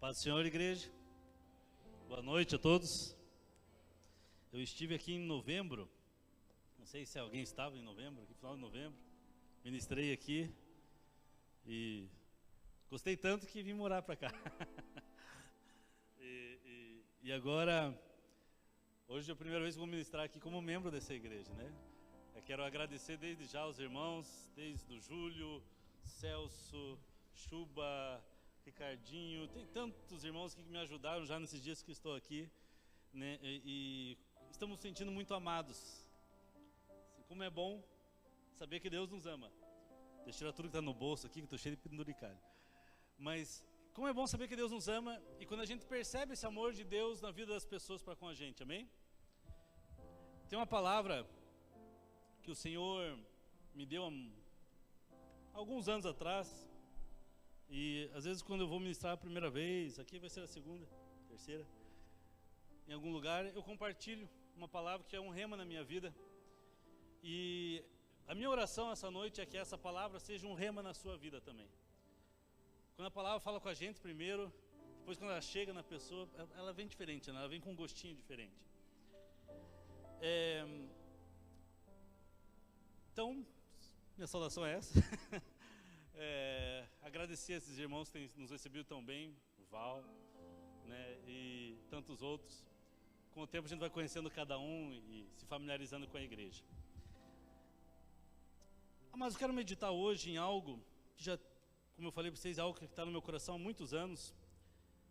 Paz do Senhor, igreja. Boa noite a todos. Eu estive aqui em novembro, não sei se alguém estava em novembro, aqui, final de novembro. Ministrei aqui e gostei tanto que vim morar para cá. e agora, hoje é a primeira vez que vou ministrar aqui como membro dessa igreja, né? Eu quero agradecer desde já aos irmãos, desde o Júlio, Celso, Chuba, Ricardinho, tem tantos irmãos que me ajudaram já nesses dias que estou aqui, né? E estamos nos sentindo muito amados. Como é bom saber que Deus nos ama. Deixa eu tirar tudo que está no bolso aqui, que estou cheio de penduricalho. Mas como é bom saber que Deus nos ama e quando a gente percebe esse amor de Deus na vida das pessoas para com a gente, amém? Tem uma palavra que o Senhor me deu há alguns anos atrás. E às vezes quando eu vou ministrar a primeira vez, aqui vai ser a segunda, terceira, em algum lugar, eu compartilho uma palavra que é um rema na minha vida. E a minha oração essa noite é que essa palavra seja um rema na sua vida também. Quando a palavra fala com a gente primeiro, depois quando ela chega na pessoa, ela vem diferente, né? Ela vem com um gostinho diferente. Então, minha saudação é essa. Agradecer a esses irmãos que têm nos recebido tão bem, o Val, né, e tantos outros. Com o tempo a gente vai conhecendo cada um e se familiarizando com a igreja. Mas eu quero meditar hoje em algo que já, como eu falei para vocês, é algo que está no meu coração há muitos anos.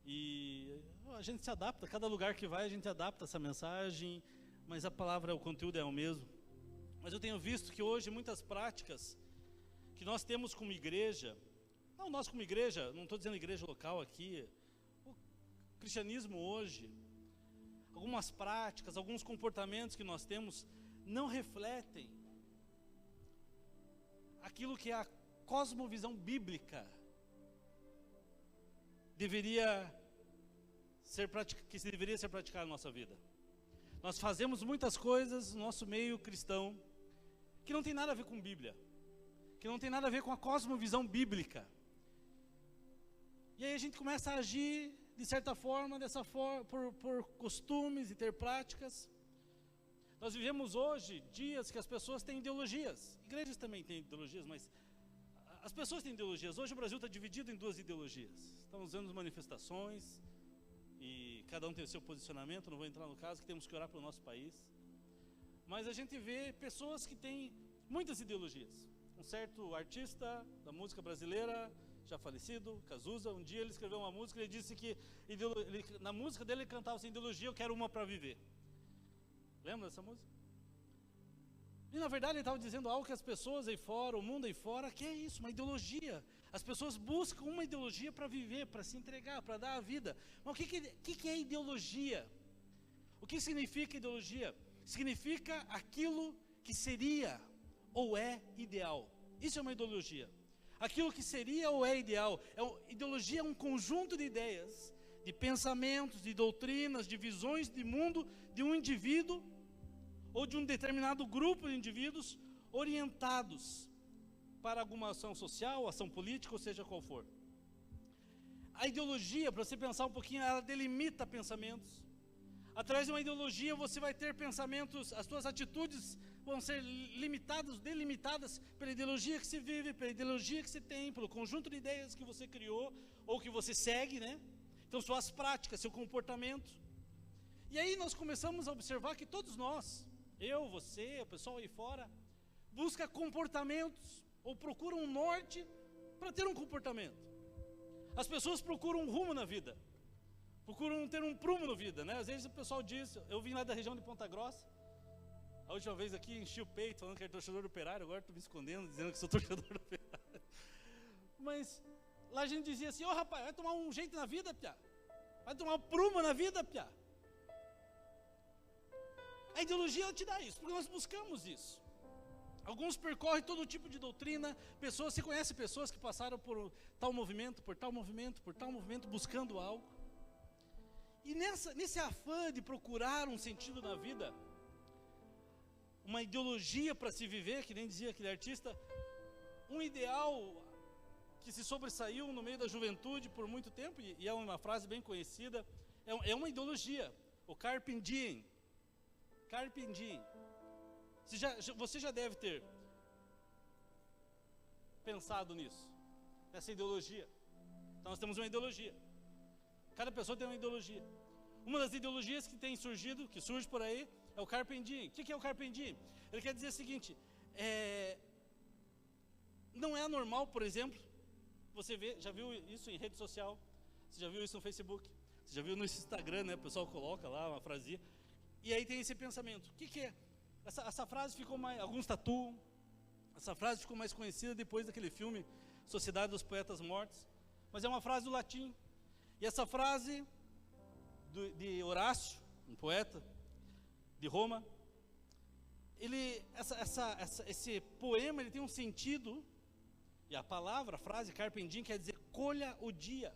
E a gente se adapta, cada lugar que vai a gente adapta essa mensagem, mas a palavra, o conteúdo é o mesmo. Mas eu tenho visto que hoje muitas práticas que nós temos como igreja, não nós como igreja, não estou dizendo igreja local aqui, o cristianismo hoje, algumas práticas, alguns comportamentos que nós temos não refletem aquilo que é a cosmovisão bíblica deveria ser praticada na nossa vida. Nós fazemos muitas coisas no nosso meio cristão que não tem nada a ver com Bíblia, que não tem nada a ver com a cosmovisão bíblica. E aí a gente começa a agir de certa forma, por costumes e ter práticas. Nós vivemos hoje dias que as pessoas têm ideologias. Igrejas também têm ideologias, mas as pessoas têm ideologias. Hoje o Brasil está dividido em duas ideologias. Estamos vendo manifestações e cada um tem o seu posicionamento. Não vou entrar no caso, que temos que orar pelo nosso país. Mas a gente vê pessoas que têm muitas ideologias. Um certo artista da música brasileira, já falecido, Cazuza, um dia ele escreveu uma música e ele disse que na música dele ele cantava assim: ideologia, eu quero uma para viver. Lembra dessa música? E na verdade ele estava dizendo algo que as pessoas aí fora, o mundo aí fora, que é isso, uma ideologia. As pessoas buscam uma ideologia para viver, para se entregar, para dar a vida. Mas o que é ideologia? O que significa ideologia? Significa aquilo que seria ou é ideal. Isso é uma ideologia. Aquilo que seria ou é ideal. Ideologia é um conjunto de ideias, de pensamentos, de doutrinas, de visões de mundo de um indivíduo ou de um determinado grupo de indivíduos orientados para alguma ação social, ação política, ou seja qual for. A ideologia, para você pensar um pouquinho, ela delimita pensamentos. Através de uma ideologia você vai ter pensamentos, as suas atitudes vão ser delimitadas pela ideologia que se vive, pela ideologia que se tem, pelo conjunto de ideias que você criou ou que você segue, né? Então suas práticas, seu comportamento. E aí nós começamos a observar que todos nós, eu, você, o pessoal aí fora, busca comportamentos ou procuram um norte para ter um comportamento. As pessoas procuram um rumo na vida. Procuram ter um prumo na vida, né? Às vezes o pessoal diz, eu vim lá da região de Ponta Grossa, a última vez aqui enchi o peito falando que era torcedor do Operário, agora estou me escondendo, dizendo que sou torcedor do Operário. Mas lá a gente dizia assim: rapaz, vai tomar um jeito na vida, piá. Vai tomar um prumo na vida, piá. A ideologia ela te dá isso, porque nós buscamos isso. Alguns percorrem todo tipo de doutrina, você conhece pessoas que passaram por tal movimento, por tal movimento, por tal movimento, buscando algo. E nesse afã de procurar um sentido na vida, uma ideologia para se viver, que nem dizia aquele artista, um ideal que se sobressaiu no meio da juventude por muito tempo, e é uma frase bem conhecida, é uma ideologia, o Carpe Diem. Carpe Diem. Você já deve ter pensado nisso, nessa ideologia. Então nós temos uma ideologia. Cada pessoa tem uma ideologia. Uma das ideologias que tem surgido, que surge por aí, é o Carpe Diem. O que é o Carpe Diem? Ele quer dizer o seguinte, não é anormal, por exemplo, você já viu isso em rede social, você já viu isso no Facebook, você já viu no Instagram, né? O pessoal coloca lá uma frasinha, e aí tem esse pensamento. O que é? Essa frase ficou mais, alguns tatuam, essa frase ficou mais conhecida depois daquele filme Sociedade dos Poetas Mortos, mas é uma frase do latim. E essa frase de Horácio, um poeta de Roma, esse poema ele tem um sentido, e a palavra, a frase Carpe Diem quer dizer colha o dia,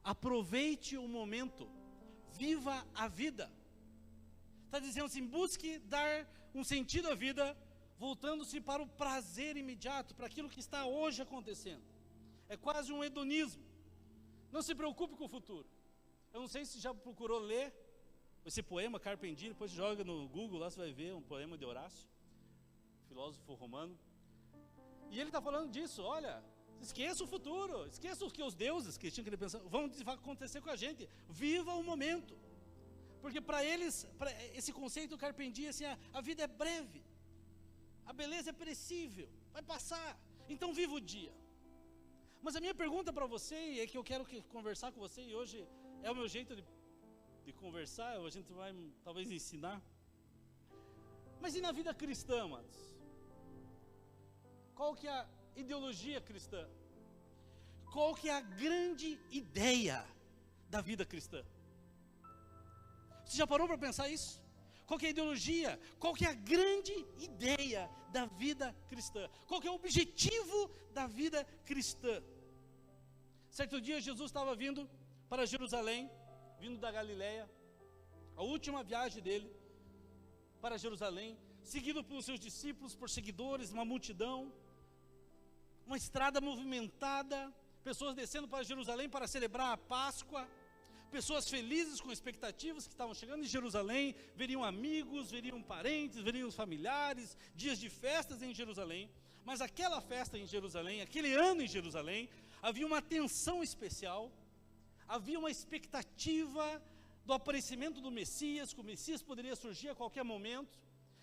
aproveite o momento, viva a vida. Está dizendo assim, busque dar um sentido à vida, voltando-se para o prazer imediato, para aquilo que está hoje acontecendo. É quase um hedonismo. Não se preocupe com o futuro. Eu não sei se já procurou ler esse poema Carpe Diem, depois joga no Google, lá você vai ver um poema de Horácio, filósofo romano. E ele está falando disso, olha, esqueça o futuro, esqueça o que os deuses que tinham que pensar, vão acontecer com a gente, viva o momento. Porque para eles, esse conceito do Carpe Diem, assim, a vida é breve, a beleza é perecível, vai passar, então viva o dia. Mas a minha pergunta para você, e é que eu quero conversar com você, e hoje é o meu jeito de conversar, a gente vai talvez ensinar. Mas e na vida cristã, amados? Qual que é a ideologia cristã? Qual que é a grande ideia da vida cristã? Você já parou para pensar isso? Qual que é a ideologia? Qual que é a grande ideia da vida cristã? Qual que é o objetivo da vida cristã? Certo dia Jesus estava vindo para Jerusalém, vindo da Galileia, a última viagem dele para Jerusalém, seguido pelos seus discípulos, por seguidores, uma multidão, uma estrada movimentada, pessoas descendo para Jerusalém para celebrar a Páscoa, pessoas felizes com expectativas que estavam chegando em Jerusalém, veriam amigos, veriam parentes, veriam familiares, dias de festas em Jerusalém. Mas aquela festa em Jerusalém, aquele ano em Jerusalém, havia uma tensão especial, havia uma expectativa do aparecimento do Messias, que o Messias poderia surgir a qualquer momento.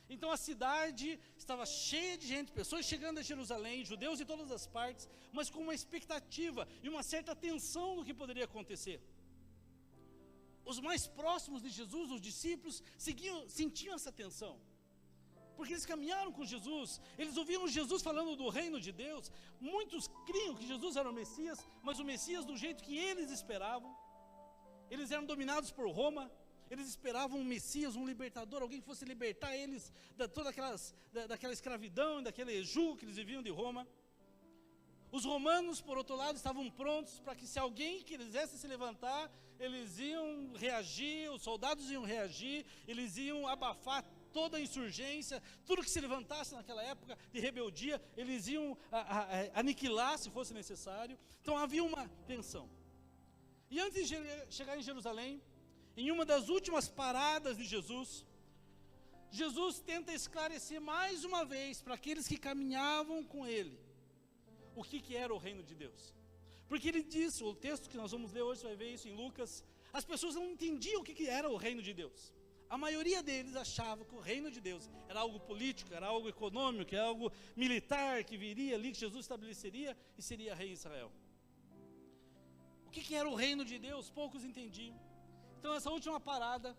Então a cidade estava cheia de gente, pessoas chegando a Jerusalém, judeus de todas as partes, mas com uma expectativa e uma certa tensão do que poderia acontecer. Os mais próximos de Jesus, os discípulos, sentiam essa tensão, porque eles caminharam com Jesus, eles ouviam Jesus falando do reino de Deus. Muitos criam que Jesus era o Messias, mas o Messias do jeito que eles esperavam. Eles eram dominados por Roma, eles esperavam um Messias, um libertador, alguém que fosse libertar eles daquela escravidão, daquele jugo que eles viviam de Roma. Os romanos, por outro lado, estavam prontos para que, se alguém quisesse se levantar, eles iam reagir, os soldados iam reagir, eles iam abafar toda a insurgência, tudo que se levantasse naquela época de rebeldia, eles iam aniquilar se fosse necessário. Então havia uma tensão. E antes de chegar em Jerusalém, em uma das últimas paradas de Jesus, Jesus tenta esclarecer mais uma vez para aqueles que caminhavam com ele, o que era o reino de Deus. Porque ele diz, o texto que nós vamos ler hoje, você vai ver isso em Lucas, as pessoas não entendiam o que era o reino de Deus. A maioria deles achava que o reino de Deus era algo político, era algo econômico, era algo militar que viria ali, que Jesus estabeleceria e seria rei em Israel. O que era o reino de Deus? Poucos entendiam. Então nessa última parada,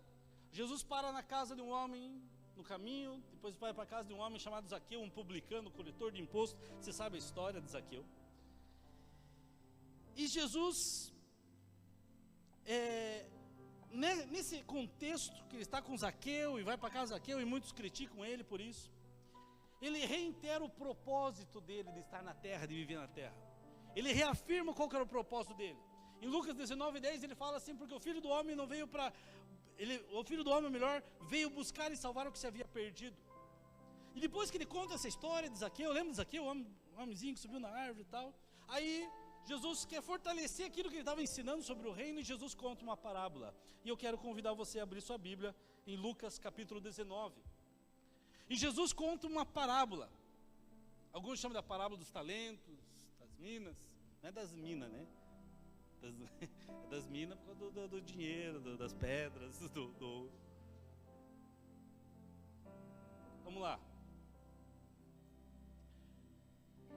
Jesus para na casa de um homem no caminho, depois vai para a casa de um homem chamado Zaqueu, um publicano, coletor de imposto. Você sabe a história de Zaqueu. E Jesus, nesse contexto que ele está com Zaqueu e vai para a casa de Zaqueu, e muitos criticam ele por isso, ele reitera o propósito dele de estar na terra, de viver na terra. Ele reafirma qual que era o propósito dele. Em Lucas 19:10 ele fala assim, porque o Filho do Homem não veio para... o Filho do Homem, melhor, veio buscar e salvar o que se havia perdido. E depois que ele conta essa história de Zaqueu, lembra de Zaqueu, o homenzinho que subiu na árvore e tal, aí Jesus quer fortalecer aquilo que ele estava ensinando sobre o reino, e Jesus conta uma parábola. E eu quero convidar você a abrir sua Bíblia em Lucas capítulo 19. E Jesus conta uma parábola. Alguns chamam da parábola dos talentos, das minas. Não é das minas, né? Das minas por causa do dinheiro, das pedras, do... Vamos lá.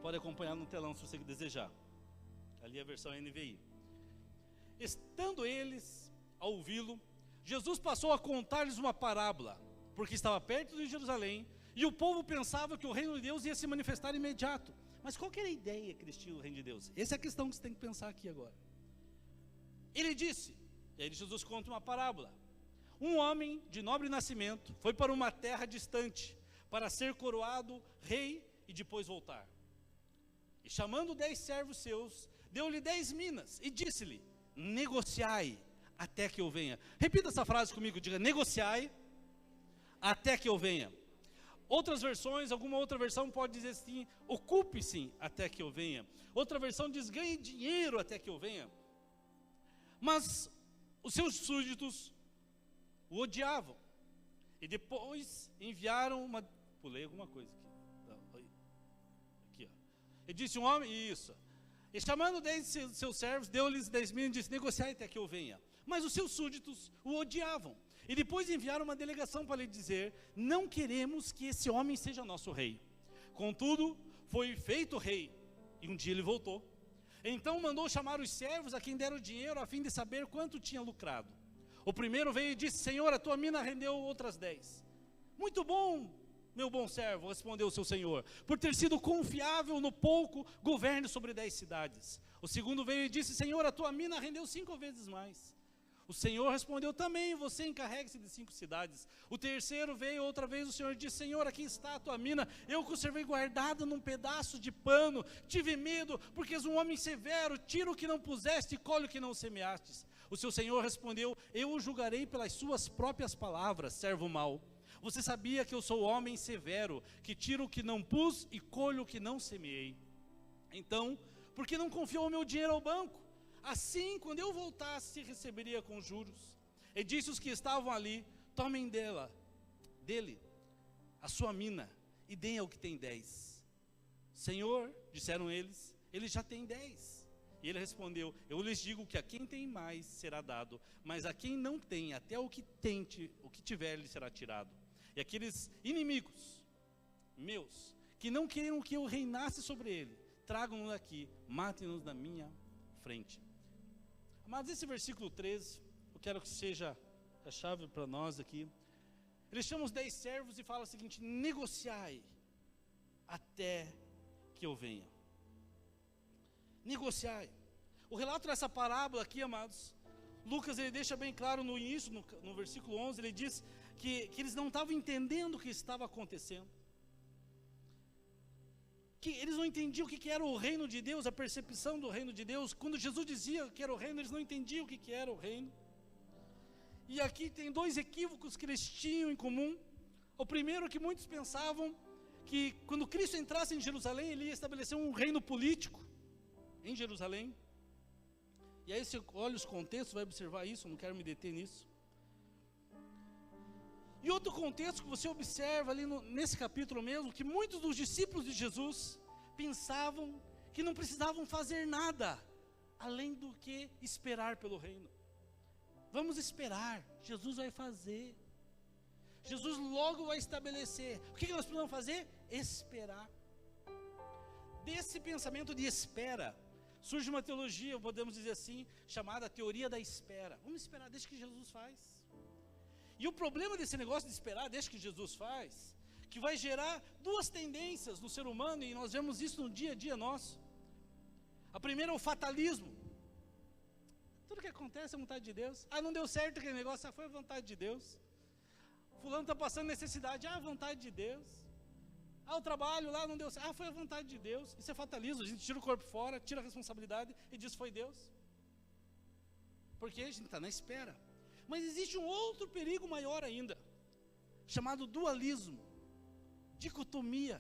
Pode acompanhar no telão se você desejar. Ali é a versão NVI. Estando eles a ouvi-lo, Jesus passou a contar-lhes uma parábola, porque estava perto de Jerusalém, e o povo pensava que o reino de Deus ia se manifestar imediato. Mas qual que era a ideia que eles tinham do reino de Deus? Essa é a questão que você tem que pensar aqui agora. Ele disse, e aí Jesus conta uma parábola: um homem de nobre nascimento foi para uma terra distante, para ser coroado rei e depois voltar. E chamando 10 servos seus, deu-lhe 10 minas e disse-lhe: negociai até que eu venha. Repita essa frase comigo, diga: negociai até que eu venha. Outras versões, alguma outra versão pode dizer assim: ocupe-se até que eu venha. Outra versão diz: ganhe dinheiro até que eu venha. Mas os seus súditos o odiavam, e depois enviaram uma... Pulei alguma coisa aqui. Aqui, ó. E disse um homem, isso. E chamando 10 seus servos, deu-lhes 10 minas e disse: negociai até que eu venha. Mas os seus súditos o odiavam. E depois enviaram uma delegação para lhe dizer: não queremos que esse homem seja nosso rei. Contudo, foi feito rei, e um dia ele voltou. Então mandou chamar os servos a quem deram dinheiro, a fim de saber quanto tinha lucrado. O primeiro veio e disse: Senhor, a tua mina rendeu outras 10. Muito bom, meu bom servo, respondeu o seu senhor, por ter sido confiável no pouco, governe sobre 10 cidades. O segundo veio e disse: Senhor, a tua mina rendeu 5 vezes mais. O Senhor respondeu: também você encarregue-se de 5 cidades. O terceiro veio outra vez, o Senhor disse: Senhor, aqui está a tua mina, eu conservei guardada num pedaço de pano. Tive medo, porque és um homem severo, tira o que não puseste e colhe o que não semeastes. O seu Senhor respondeu: eu o julgarei pelas suas próprias palavras, servo mau. Você sabia que eu sou homem severo, que tiro o que não pus e colho o que não semeei. Então, por que não confiou o meu dinheiro ao banco? Assim, quando eu voltasse, receberia com juros. E disse os que estavam ali: tomem dele a sua mina, e deem ao que tem 10. Senhor, disseram eles, ele já tem 10. E ele respondeu: eu lhes digo que a quem tem mais será dado, mas a quem não tem, até o que tiver lhe será tirado. E aqueles inimigos meus, que não queriam que eu reinasse sobre ele, tragam-no aqui, matem-nos na minha frente. Mas esse versículo 13, eu quero que seja a chave para nós aqui. Ele chama os 10 servos e fala o seguinte: negociai até que eu venha. Negociai. O relato dessa parábola aqui, amados, Lucas ele deixa bem claro no início, no versículo 11, ele diz que eles não estavam entendendo o que estava acontecendo. Que eles não entendiam o que era o reino de Deus, a percepção do reino de Deus. Quando Jesus dizia que era o reino, eles não entendiam o que era o reino. E aqui tem 2 equívocos que eles tinham em comum. O primeiro, que muitos pensavam que quando Cristo entrasse em Jerusalém, ele ia estabelecer um reino político em Jerusalém. E aí você olha os contextos, vai observar isso, não quero me deter nisso. E outro contexto que você observa ali nesse capítulo mesmo, que muitos dos discípulos de Jesus pensavam que não precisavam fazer nada, além do que esperar pelo reino. Vamos esperar, Jesus vai fazer. Jesus logo vai estabelecer. O que nós precisamos fazer? Esperar. Desse pensamento de espera, surge uma teologia, podemos dizer assim, chamada teoria da espera. Vamos esperar, deixa que Jesus faz. E o problema desse negócio de esperar, deixa que Jesus faz, que vai gerar 2 tendências no ser humano, e nós vemos isso no dia a dia nosso. A primeira é o fatalismo. Tudo que acontece é a vontade de Deus. Não deu certo aquele negócio, foi a vontade de Deus. Fulano está passando necessidade, a vontade de Deus. O trabalho lá não deu certo, foi a vontade de Deus. Isso é fatalismo, a gente tira o corpo fora, tira a responsabilidade e diz: foi Deus. Porque a gente está na espera. Mas existe um outro perigo maior ainda, chamado dualismo, dicotomia.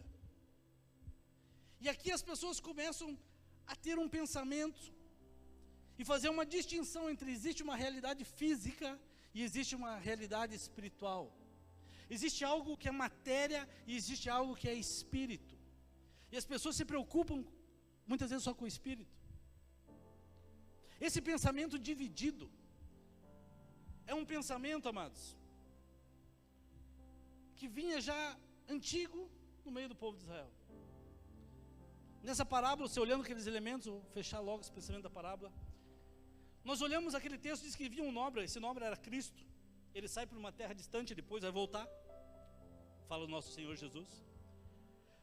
E aqui as pessoas começam a ter um pensamento e fazer uma distinção entre existe uma realidade física e existe uma realidade espiritual. Existe algo que é matéria e existe algo que é espírito. E as pessoas se preocupam muitas vezes só com o espírito. Esse pensamento dividido é um pensamento, amados, que vinha já antigo no meio do povo de Israel. Nessa parábola, você olhando aqueles elementos, vou fechar logo esse pensamento da parábola. Nós olhamos aquele texto, diz que havia um nobre, esse nobre era Cristo. Ele sai para uma terra distante, depois vai voltar. Fala o nosso Senhor Jesus.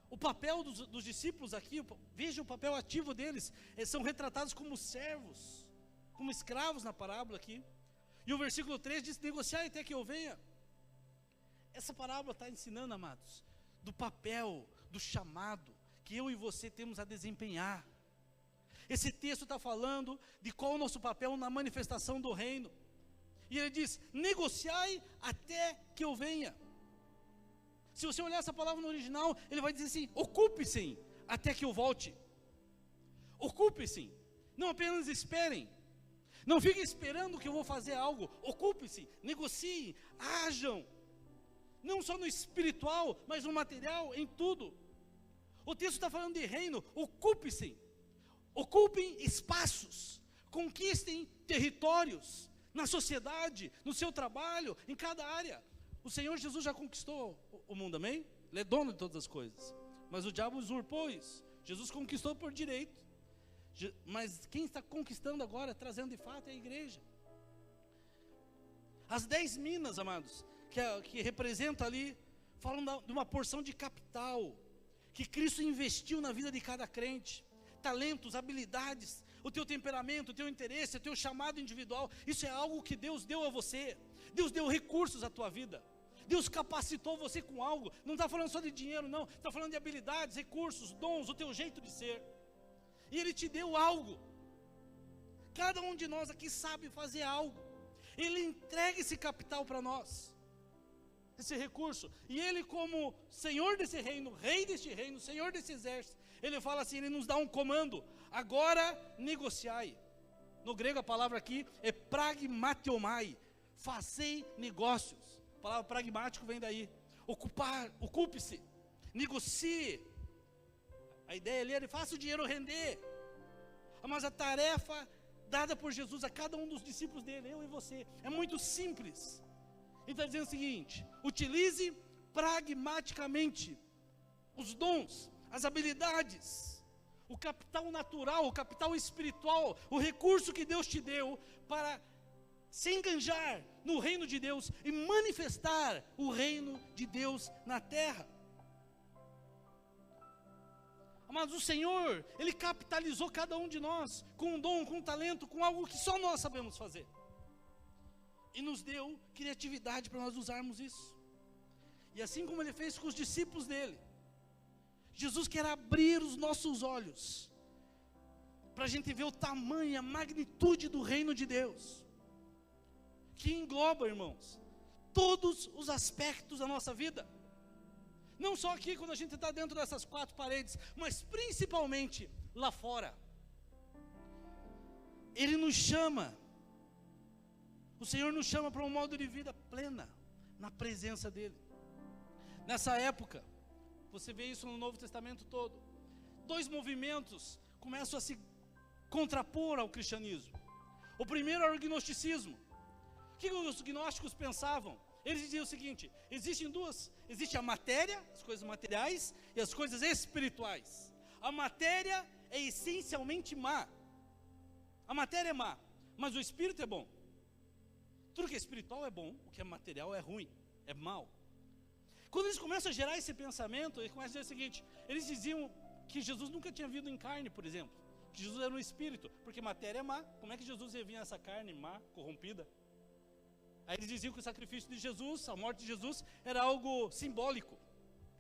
O papel dos discípulos aqui, veja o papel ativo deles. Eles são retratados como servos, como escravos na parábola aqui. E o versículo 3 diz, negociar até que eu venha. Essa parábola está ensinando, amados, do papel, do chamado, que eu e você temos a desempenhar. Esse texto está falando de qual é o nosso papel na manifestação do reino. E ele diz, negociai até que eu venha. Se você olhar essa palavra no original, ele vai dizer assim, ocupe-se até que eu volte. Ocupe-se, não apenas esperem. Não fiquem esperando que eu vou fazer algo. Ocupe-se, negociem, ajam. Não só no espiritual, mas no material, em tudo. O texto está falando de reino, ocupe-se. Ocupem espaços, conquistem territórios, na sociedade, no seu trabalho, em cada área. O Senhor Jesus já conquistou o mundo, amém? Ele é dono de todas as coisas. Mas o diabo usurpou isso. Jesus conquistou por direito. Mas quem está conquistando agora, trazendo de fato, é a igreja. As 10 minas, amados, que representam ali, falam de uma porção de capital, que Cristo investiu na vida de cada crente. Talentos, habilidades, o teu temperamento, o teu interesse, o teu chamado individual, isso é algo que Deus deu a você. Deus deu recursos à tua vida. Deus capacitou você com algo. Não está falando só de dinheiro, não. Está falando de habilidades, recursos, dons, o teu jeito de ser. E Ele te deu algo. Cada um de nós aqui sabe fazer algo. Ele entrega esse capital para nós, esse recurso. E Ele, como Senhor desse reino, Rei deste reino, Senhor desse exército, Ele fala assim, Ele nos dá um comando. Agora negociai. No grego a palavra aqui é pragmatiomai. Fazei negócios. A palavra pragmático vem daí. Ocupar, ocupe-se, negocie. A ideia ali é, faça o dinheiro render. Mas a tarefa dada por Jesus a cada um dos discípulos dele, eu e você, é muito simples. Ele está dizendo o seguinte, utilize pragmaticamente os dons, as habilidades, o capital natural, o capital espiritual, o recurso que Deus te deu para se enganjar no reino de Deus e manifestar o reino de Deus na terra. Mas o Senhor, Ele capitalizou cada um de nós com um dom, com um talento, com algo que só nós sabemos fazer. E nos deu criatividade para nós usarmos isso. E assim como Ele fez com os discípulos dele, Jesus quer abrir os nossos olhos para a gente ver o tamanho, a magnitude do reino de Deus, que engloba, irmãos, todos os aspectos da nossa vida. Não só aqui quando a gente está dentro dessas 4 paredes, mas principalmente lá fora. Ele nos chama, o Senhor nos chama para um modo de vida plena, na presença dEle. Nessa época, você vê isso no Novo Testamento todo, 2 movimentos começam a se contrapor ao cristianismo. O primeiro era o gnosticismo. O que os gnósticos pensavam? Eles diziam o seguinte, existe a matéria, as coisas materiais, e as coisas espirituais. A matéria é essencialmente má. A matéria é má, mas o espírito é bom. Tudo que é espiritual é bom, o que é material é ruim, é mau. Quando eles começam a gerar esse pensamento, eles começam a dizer o seguinte, eles diziam que Jesus nunca tinha vindo em carne, por exemplo, que Jesus era um espírito, porque matéria é má. Como é que Jesus ia vir nessa carne má, corrompida? Aí eles diziam que o sacrifício de Jesus, a morte de Jesus, era algo simbólico.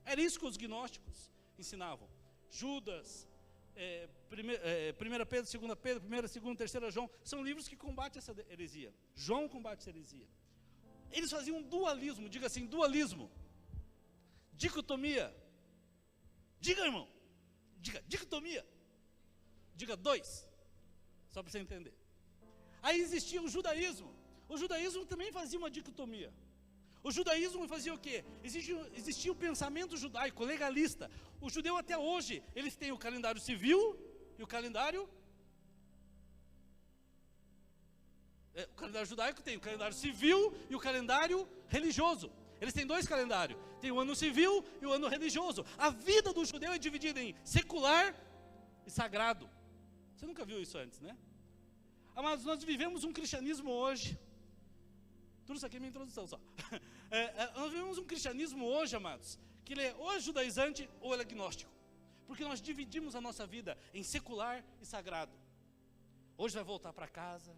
Era isso que os gnósticos ensinavam. Judas, 1 Pedro, 2 Pedro, 1, 2, 3 João, são livros que combatem essa heresia. João combate essa heresia. Eles faziam um dualismo, diga assim, dualismo. Dicotomia. Diga, irmão. Diga, dicotomia. Diga 2, só para você entender. Aí existia o judaísmo. O judaísmo também fazia uma dicotomia. O judaísmo fazia o quê? Existia o pensamento judaico, legalista. O judeu até hoje, eles têm o calendário civil e o calendário... O calendário judaico tem o calendário civil e o calendário religioso. Eles têm 2 calendários. Tem o ano civil e o ano religioso. A vida do judeu é dividida em secular e sagrado. Você nunca viu isso antes, né? Amados, nós vivemos um cristianismo hoje. Tudo isso aqui é minha introdução só. Nós vivemos um cristianismo hoje, amados, que ele é ou judaizante ou ele é agnóstico. Porque nós dividimos a nossa vida em secular e sagrado. Hoje vai voltar para casa,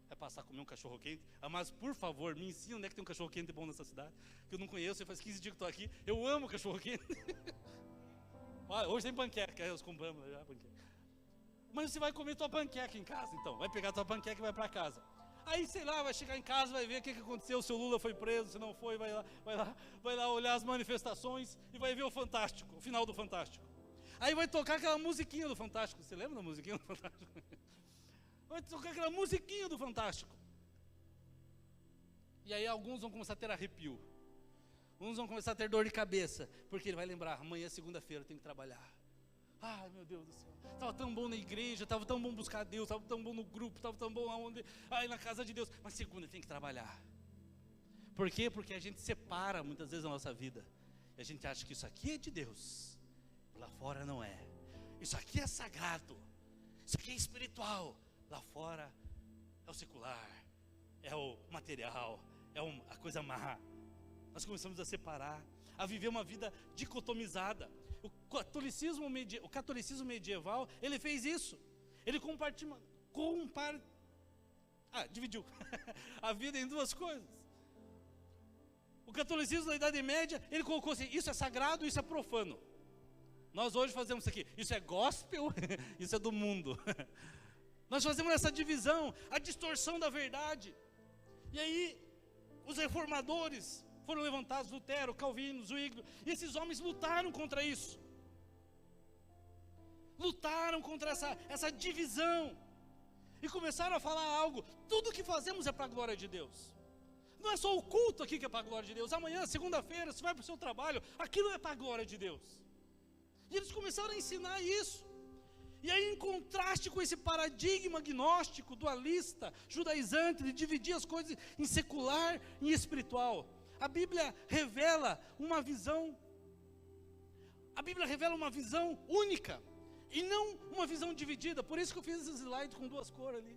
vai passar a comer um cachorro quente. Mas por favor, me ensina onde é que tem um cachorro quente bom nessa cidade, que eu não conheço, faz 15 dias que estou aqui. Eu amo cachorro quente. Hoje tem panqueca, nós compramos já panqueca. Mas você vai comer tua panqueca em casa, então. Vai pegar tua panqueca e vai para casa. Aí, sei lá, vai chegar em casa, vai ver o que aconteceu, se o Lula foi preso, se não foi, vai lá olhar as manifestações e vai ver o Fantástico, o final do Fantástico. Aí vai tocar aquela musiquinha do Fantástico. Você lembra da musiquinha do Fantástico? Vai tocar aquela musiquinha do Fantástico. E aí alguns vão começar a ter arrepio. Uns vão começar a ter dor de cabeça, porque ele vai lembrar, amanhã é segunda-feira, eu tenho que trabalhar. Ai, meu Deus do céu, estava tão bom na igreja, estava tão bom buscar Deus, estava tão bom no grupo, estava tão bom aonde, na casa de Deus, mas segunda tem que trabalhar. Por quê? Porque a gente separa muitas vezes a nossa vida. E a gente acha que isso aqui é de Deus, lá fora não é. Isso aqui é sagrado, isso aqui é espiritual, lá fora é o secular, é o material, é a coisa má. Nós começamos a separar, a viver uma vida dicotomizada. O catolicismo medieval, ele fez isso. Ele dividiu a vida em 2 coisas. O catolicismo da Idade Média, ele colocou assim, isso é sagrado, isso é profano. Nós hoje fazemos isso aqui, isso é gospel, isso é do mundo. Nós fazemos essa divisão, a distorção da verdade. E aí, os reformadores foram levantados, Lutero, Calvino, Zwingli, e esses homens lutaram contra isso. Lutaram contra essa divisão. E começaram a falar algo, tudo que fazemos é para a glória de Deus. Não é só o culto aqui que é para a glória de Deus. Amanhã, segunda-feira, você vai para o seu trabalho, aquilo é para a glória de Deus. E eles começaram a ensinar isso. E aí, em contraste com esse paradigma gnóstico, dualista, judaizante, de dividir as coisas em secular e espiritual, a Bíblia revela uma visão única, e não uma visão dividida. Por isso que eu fiz esse slide com 2 cores ali.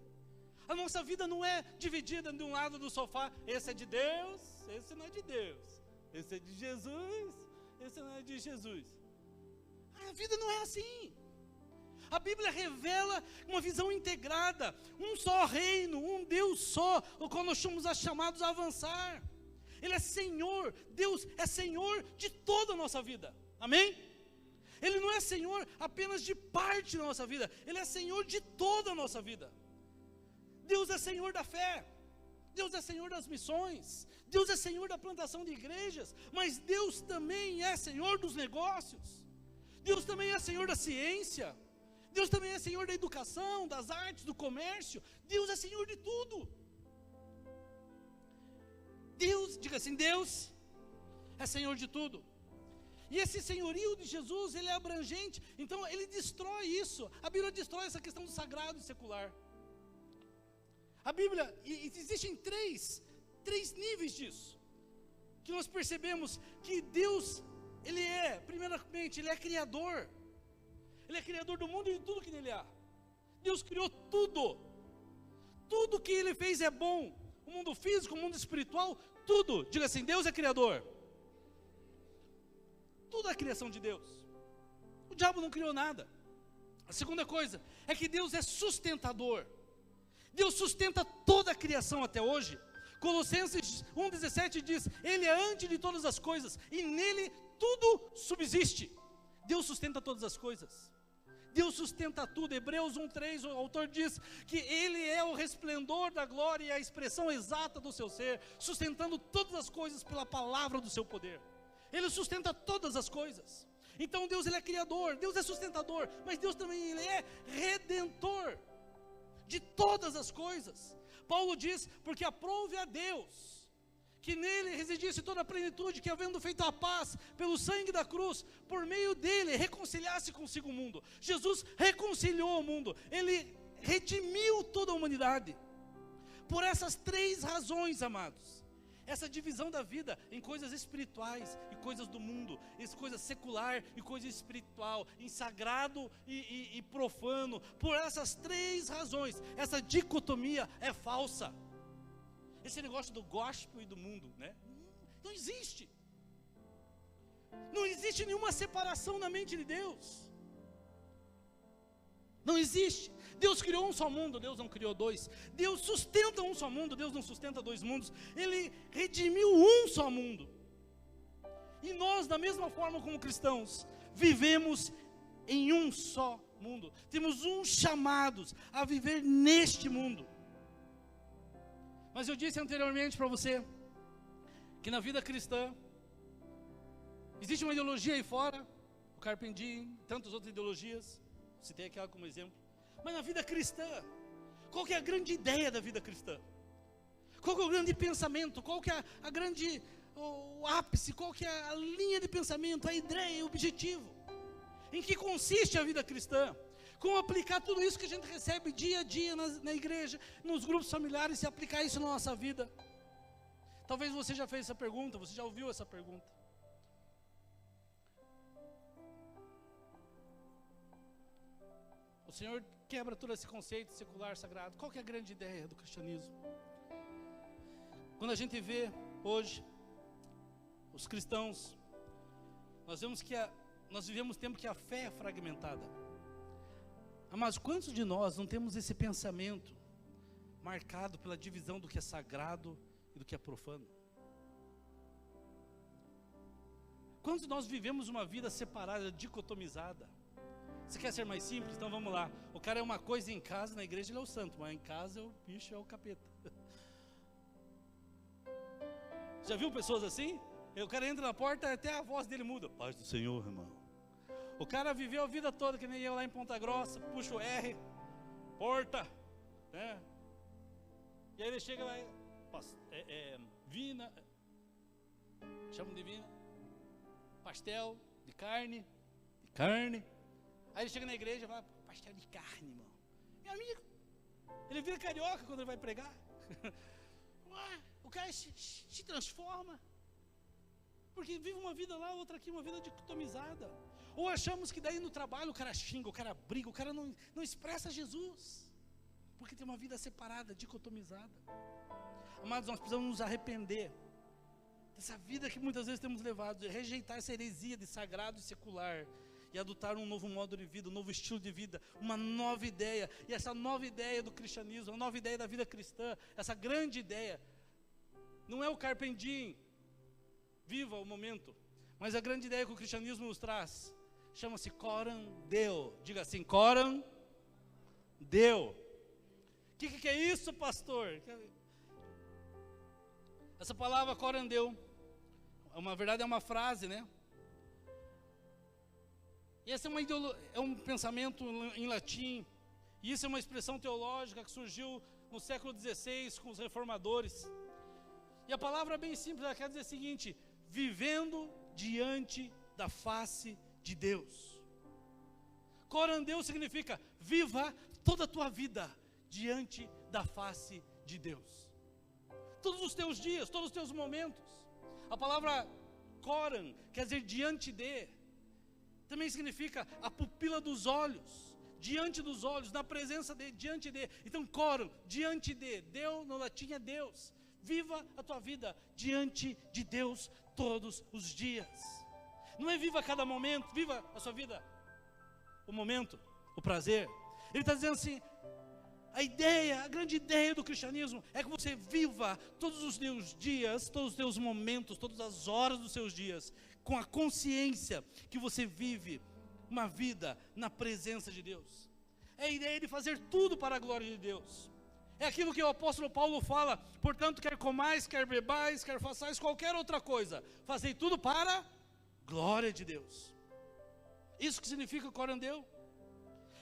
A nossa vida não é dividida de um lado do sofá, esse é de Deus, esse não é de Deus, esse é de Jesus, esse não é de Jesus. A vida não é assim. A Bíblia revela uma visão integrada, um só reino, um Deus só, o qual nós somos chamados a avançar. Ele é Senhor, Deus é Senhor de toda a nossa vida, amém? Ele não é Senhor apenas de parte da nossa vida, Ele é Senhor de toda a nossa vida. Deus é Senhor da fé, Deus é Senhor das missões, Deus é Senhor da plantação de igrejas, mas Deus também é Senhor dos negócios, Deus também é Senhor da ciência, Deus também é Senhor da educação, das artes, do comércio, Deus é Senhor de tudo. Deus, diga assim, Deus é Senhor de tudo. E esse senhorio de Jesus, ele é abrangente, então ele destrói isso. A Bíblia destrói essa questão do sagrado e secular. A Bíblia, existem três níveis disso, que nós percebemos que Deus, Ele é, primeiramente, Ele é Criador. Ele é Criador do mundo e de tudo que nele há. Deus criou tudo. Tudo que Ele fez é bom. O mundo físico, o mundo espiritual, tudo. Diga assim, Deus é Criador. Tudo é a criação de Deus. O diabo não criou nada. A segunda coisa é que Deus é sustentador. Deus sustenta toda a criação até hoje. Colossenses 1,17 diz, Ele é antes de todas as coisas, e nele tudo subsiste. Deus sustenta todas as coisas. Deus sustenta tudo. Hebreus 1,3, o autor diz que Ele é o resplendor da glória e a expressão exata do seu ser, sustentando todas as coisas pela palavra do seu poder. Ele sustenta todas as coisas. Então Deus, Ele é criador, Deus é sustentador, mas Deus também, Ele é redentor de todas as coisas. Paulo diz, porque aprove a Deus, que nele residisse toda a plenitude, que havendo feito a paz pelo sangue da cruz, por meio dele reconciliasse consigo o mundo. Jesus reconciliou o mundo, Ele redimiu toda a humanidade. Por essas três razões, amados, essa divisão da vida em coisas espirituais e coisas do mundo, em coisas secular e coisa espiritual, em sagrado e profano, por essas três razões, essa dicotomia é falsa. Esse negócio do gospel e do mundo, né? Não existe. Não existe nenhuma separação na mente de Deus. Não existe. Deus criou um só mundo, Deus não criou dois. Deus sustenta um só mundo, Deus não sustenta dois mundos. Ele redimiu um só mundo. E nós, da mesma forma como cristãos, vivemos em um só mundo. Temos uns chamados a viver neste mundo. Mas eu disse anteriormente para você, que na vida cristã, existe uma ideologia aí fora, o Carpendinho, tantas outras ideologias, citei aquela como exemplo. Mas na vida cristã, qual que é a grande ideia da vida cristã? Qual que é o grande pensamento? Qual que é a grande, o ápice? Qual que é a linha de pensamento, a ideia, o objetivo? Em que consiste a vida cristã? Como aplicar tudo isso que a gente recebe dia a dia na igreja, nos grupos familiares, e aplicar isso na nossa vida? Talvez você já fez essa pergunta, você já ouviu essa pergunta. O Senhor quebra todo esse conceito secular, sagrado. Qual que é a grande ideia do cristianismo? Quando a gente vê hoje os cristãos, nós vemos que nós vivemos tempo que a fé é fragmentada. Mas quantos de nós não temos esse pensamento marcado pela divisão do que é sagrado e do que é profano? Quantos de nós vivemos uma vida separada, dicotomizada? Você quer ser mais simples? Então vamos lá. O cara é uma coisa em casa, na igreja ele é o santo, mas em casa o bicho é o capeta. Já viu pessoas assim? O cara entra na porta, até a voz dele muda. Paz do Senhor, irmão. O cara viveu a vida toda, que nem eu lá em Ponta Grossa, puxa o R, porta, né? E aí ele chega lá, vina, chamam de vina, pastel de carne. Aí ele chega na igreja e fala, pastel de carne, irmão. Meu amigo, ele vira carioca quando ele vai pregar. O cara se transforma, porque vive uma vida lá, outra aqui, uma vida dicotomizada. Ou achamos que daí no trabalho o cara xinga, o cara briga, o cara não expressa Jesus, porque tem uma vida separada, dicotomizada. Amados, nós precisamos nos arrepender dessa vida que muitas vezes temos levado, rejeitar essa heresia de sagrado e secular, e adotar um novo modo de vida, um novo estilo de vida, uma nova ideia. E essa nova ideia do cristianismo, a nova ideia da vida cristã, essa grande ideia, não é o Carpendinho, viva o momento, mas a grande ideia que o cristianismo nos traz, chama-se Coram Deo. Diga assim, Coram Deo. O que é isso, pastor? Essa palavra Coram Deo, na verdade é uma frase, né? E esse é um pensamento em latim, e isso é uma expressão teológica que surgiu no século XVI com os reformadores. E a palavra é bem simples, ela quer dizer o seguinte: vivendo diante da face de Deus. Coram Deo significa viva toda a tua vida diante da face de Deus. Todos os teus dias, todos os teus momentos. A palavra coram quer dizer diante de, também significa a pupila dos olhos, diante dos olhos, na presença de, diante de. Então coram, diante de, Deus no latim é Deus. Viva a tua vida diante de Deus todos os dias. Não é viva a cada momento, viva a sua vida, o momento, o prazer. Ele está dizendo assim, a grande ideia do cristianismo é que você viva todos os teus dias, todos os teus momentos, todas as horas dos seus dias, com a consciência que você vive uma vida na presença de Deus. É a ideia de fazer tudo para a glória de Deus. É aquilo que o apóstolo Paulo fala, portanto, quer comais, quer bebais, quer façais qualquer outra coisa, fazei tudo para a glória de Deus. Isso que significa corandeu.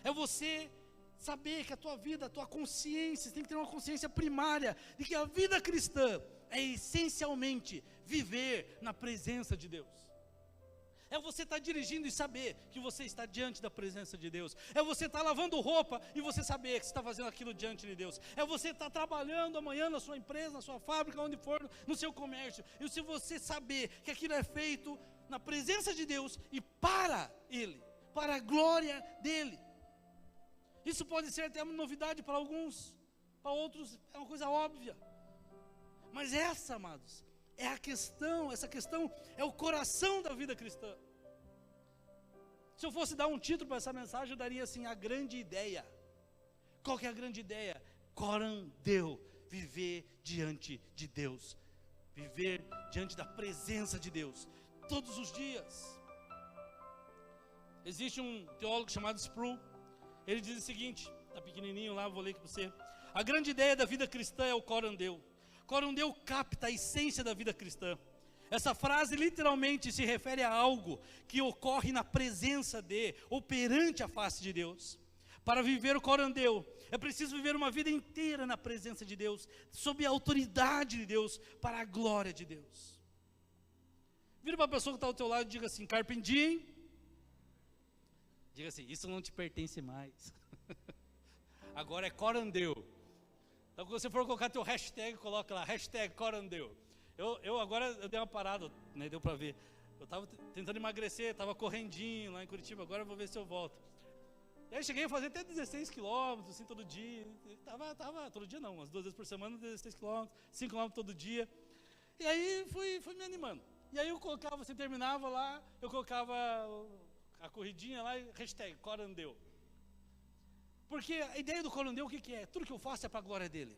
É você saber que a tua vida, a tua consciência, você tem que ter uma consciência primária de que a vida cristã é essencialmente viver na presença de Deus. É você estar dirigindo e saber que você está diante da presença de Deus. É você estar lavando roupa e você saber que você está fazendo aquilo diante de Deus. É você estar trabalhando amanhã na sua empresa, na sua fábrica, onde for, no seu comércio. E se você saber que aquilo é feito na presença de Deus e para Ele, para a glória dEle. Isso pode ser até uma novidade para alguns, para outros é uma coisa óbvia. Mas essa, amados, é a questão, essa questão é o coração da vida cristã. Se eu fosse dar um título para essa mensagem, eu daria assim, a grande ideia. Qual que é a grande ideia? Corandeu, viver diante de Deus. Viver diante da presença de Deus, todos os dias. Existe um teólogo chamado Sproul, ele diz o seguinte, está pequenininho lá, vou ler aqui para você. A grande ideia da vida cristã é o corandeu. Corandeu capta a essência da vida cristã. Essa frase literalmente se refere a algo que ocorre na presença de, ou perante a face de Deus. Para viver o corandeu, é preciso viver uma vida inteira na presença de Deus, sob a autoridade de Deus, para a glória de Deus. Vira para a pessoa que está ao teu lado e diga assim, carpindim. Diga assim, isso não te pertence mais. Agora é corandeu. Então quando você for colocar teu hashtag, coloca lá, hashtag corandeu. Eu agora eu dei uma parada, né, deu para ver. Eu estava tentando emagrecer, estava correndinho lá em Curitiba, agora eu vou ver se eu volto. E aí cheguei a fazer até 16 quilômetros, assim, todo dia. Todo dia não, umas 2 vezes por semana, 16 quilômetros, 5 quilômetros todo dia. E aí fui me animando. E aí eu colocava, você terminava lá, eu colocava a corridinha lá e hashtag corandeu. Porque a ideia do corandeu o que é? Tudo que eu faço é para a glória dele.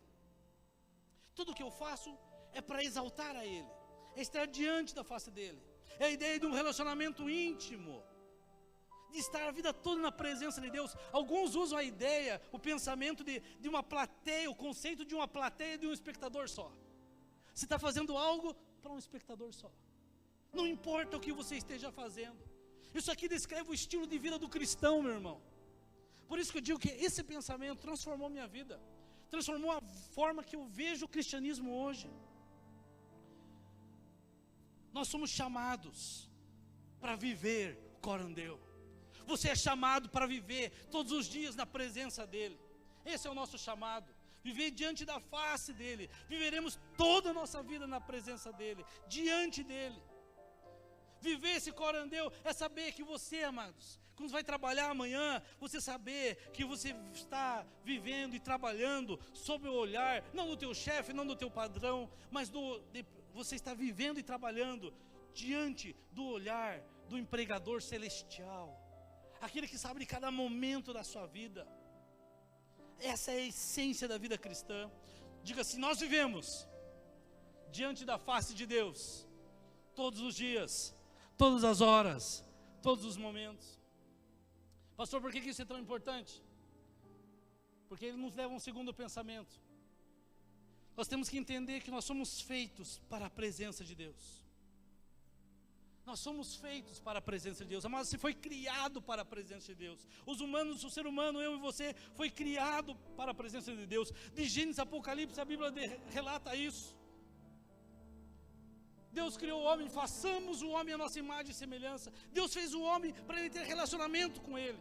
Tudo que eu faço é para exaltar a ele, é estar diante da face dele. É a ideia de um relacionamento íntimo, de estar a vida toda na presença de Deus. Alguns usam a ideia, o pensamento de uma plateia, o conceito de uma plateia de um espectador só. Você está fazendo algo para um espectador só. Não importa o que você esteja fazendo. Isso aqui descreve o estilo de vida do cristão, meu irmão. Por isso que eu digo que esse pensamento transformou minha vida. Transformou a forma que eu vejo o cristianismo hoje. Nós somos chamados para viver corandeu. Você é chamado para viver todos os dias na presença dEle. Esse é o nosso chamado. Viver diante da face dEle. Viveremos toda a nossa vida na presença dEle, diante dEle. Viver esse corandeu é saber que você, amados, quando vai trabalhar amanhã, você saber que você está vivendo e trabalhando sob o olhar, não do teu chefe, não do teu padrão, mas você está vivendo e trabalhando diante do olhar do empregador celestial. Aquele que sabe de cada momento da sua vida. Essa é a essência da vida cristã. Diga assim, nós vivemos diante da face de Deus, todos os dias, todas as horas, todos os momentos. Pastor, por que isso é tão importante? Porque ele nos leva a um segundo pensamento. Nós temos que entender que nós somos feitos para a presença de Deus. Nós somos feitos para a presença de Deus. Mas você foi criado para a presença de Deus. Os humanos, o ser humano, eu e você, foi criado para a presença de Deus. De Gênesis a Apocalipse, a Bíblia relata isso. Deus criou o homem, façamos o homem a nossa imagem e semelhança. Deus fez o homem para ele ter relacionamento com ele.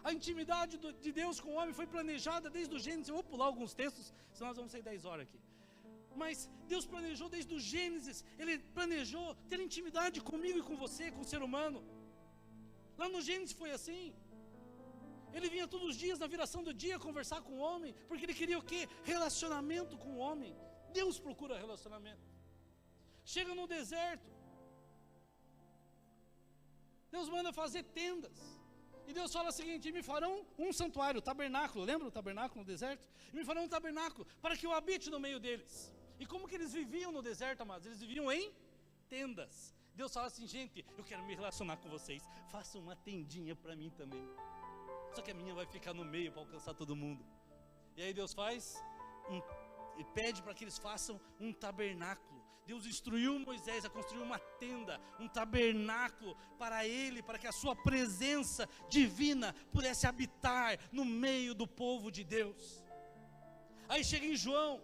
A intimidade de Deus com o homem foi planejada desde o Gênesis. Eu vou pular alguns textos, senão nós vamos sair 10 horas aqui. Mas Deus planejou desde o Gênesis. Ele planejou ter intimidade comigo e com você, com o ser humano. Lá no Gênesis foi assim. Ele vinha todos os dias, na viração do dia, conversar com o homem, porque ele queria o quê? Relacionamento com o homem. Deus procura relacionamento. Chega no deserto, Deus manda fazer tendas. E Deus fala o seguinte, me farão um santuário, tabernáculo. Lembra o tabernáculo no deserto? E me farão um tabernáculo para que eu habite no meio deles. E como que eles viviam no deserto, amados? Eles viviam em tendas. Deus fala assim, gente, eu quero me relacionar com vocês. Faça uma tendinha para mim também. Só que a minha vai ficar no meio para alcançar todo mundo. E aí Deus faz e pede para que eles façam um tabernáculo. Deus instruiu Moisés a construir uma tenda, um tabernáculo para ele, para que a sua presença divina pudesse habitar no meio do povo de Deus. Aí chega em João,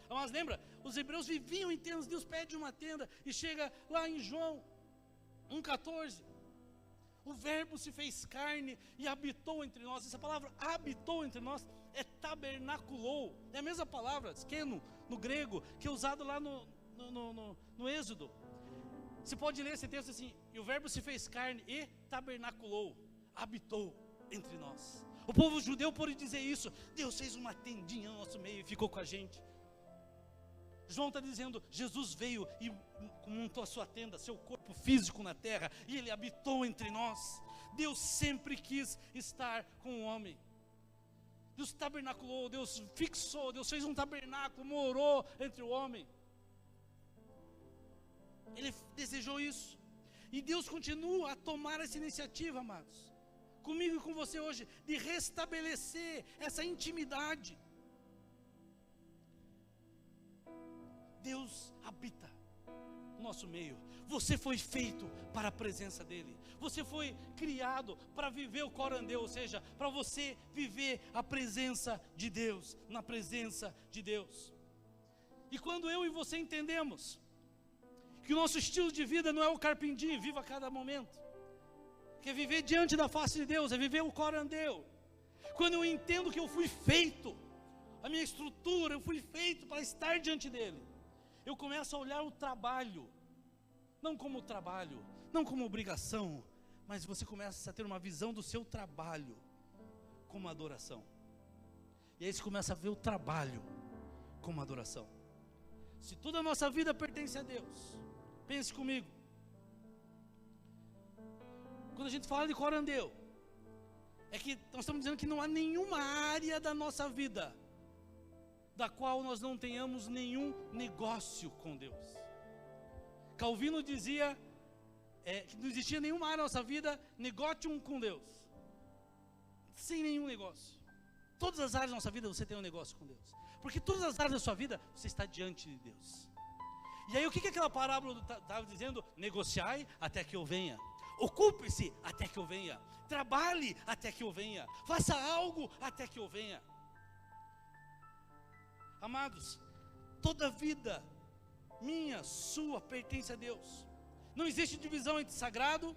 mas lembra, os hebreus viviam em tendas, Deus pede uma tenda, e chega lá em João 1,14, o verbo se fez carne e habitou entre nós. Essa palavra habitou entre nós é tabernaculou, é a mesma palavra, skeno, no grego, que é usado lá no Êxodo. Você pode ler esse texto assim, e o verbo se fez carne e tabernaculou, habitou entre nós. O povo judeu pôde dizer isso, Deus fez uma tendinha no nosso meio e ficou com a gente. João está dizendo, Jesus veio e montou a sua tenda, seu corpo físico na terra, e ele habitou entre nós. Deus sempre quis estar com o homem. Deus tabernaculou, Deus fixou, Deus fez um tabernáculo, morou entre o homem. Ele desejou isso. E Deus continua a tomar essa iniciativa, amados, comigo e com você hoje, de restabelecer essa intimidade. Deus habita no nosso meio. Você foi feito para a presença dEle. Você foi criado para viver o corandeu, ou seja, para você viver a presença de Deus, na presença de Deus. E quando eu e você entendemos que o nosso estilo de vida não é o carpindim, viva a cada momento, que é viver diante da face de Deus, é viver o corandeu. Quando eu entendo que eu fui feito, a minha estrutura, eu fui feito para estar diante dEle, eu começo a olhar o trabalho, não como trabalho, não como obrigação, mas você começa a ter uma visão do seu trabalho como adoração. E aí você começa a ver o trabalho como adoração. Se toda a nossa vida pertence a Deus, pense comigo, quando a gente fala de corandeu, é que nós estamos dizendo que não há nenhuma área da nossa vida da qual nós não tenhamos nenhum negócio com Deus. Calvino dizia que não existia nenhuma área da nossa vida, negócio com Deus, sem nenhum negócio. Todas as áreas da nossa vida você tem um negócio com Deus, porque todas as áreas da sua vida você está diante de Deus. E aí o que aquela parábola estava dizendo? Negociai até que eu venha, ocupe-se até que eu venha, trabalhe até que eu venha, faça algo até que eu venha. Amados, toda vida minha, sua, pertence a Deus. Não existe divisão entre sagrado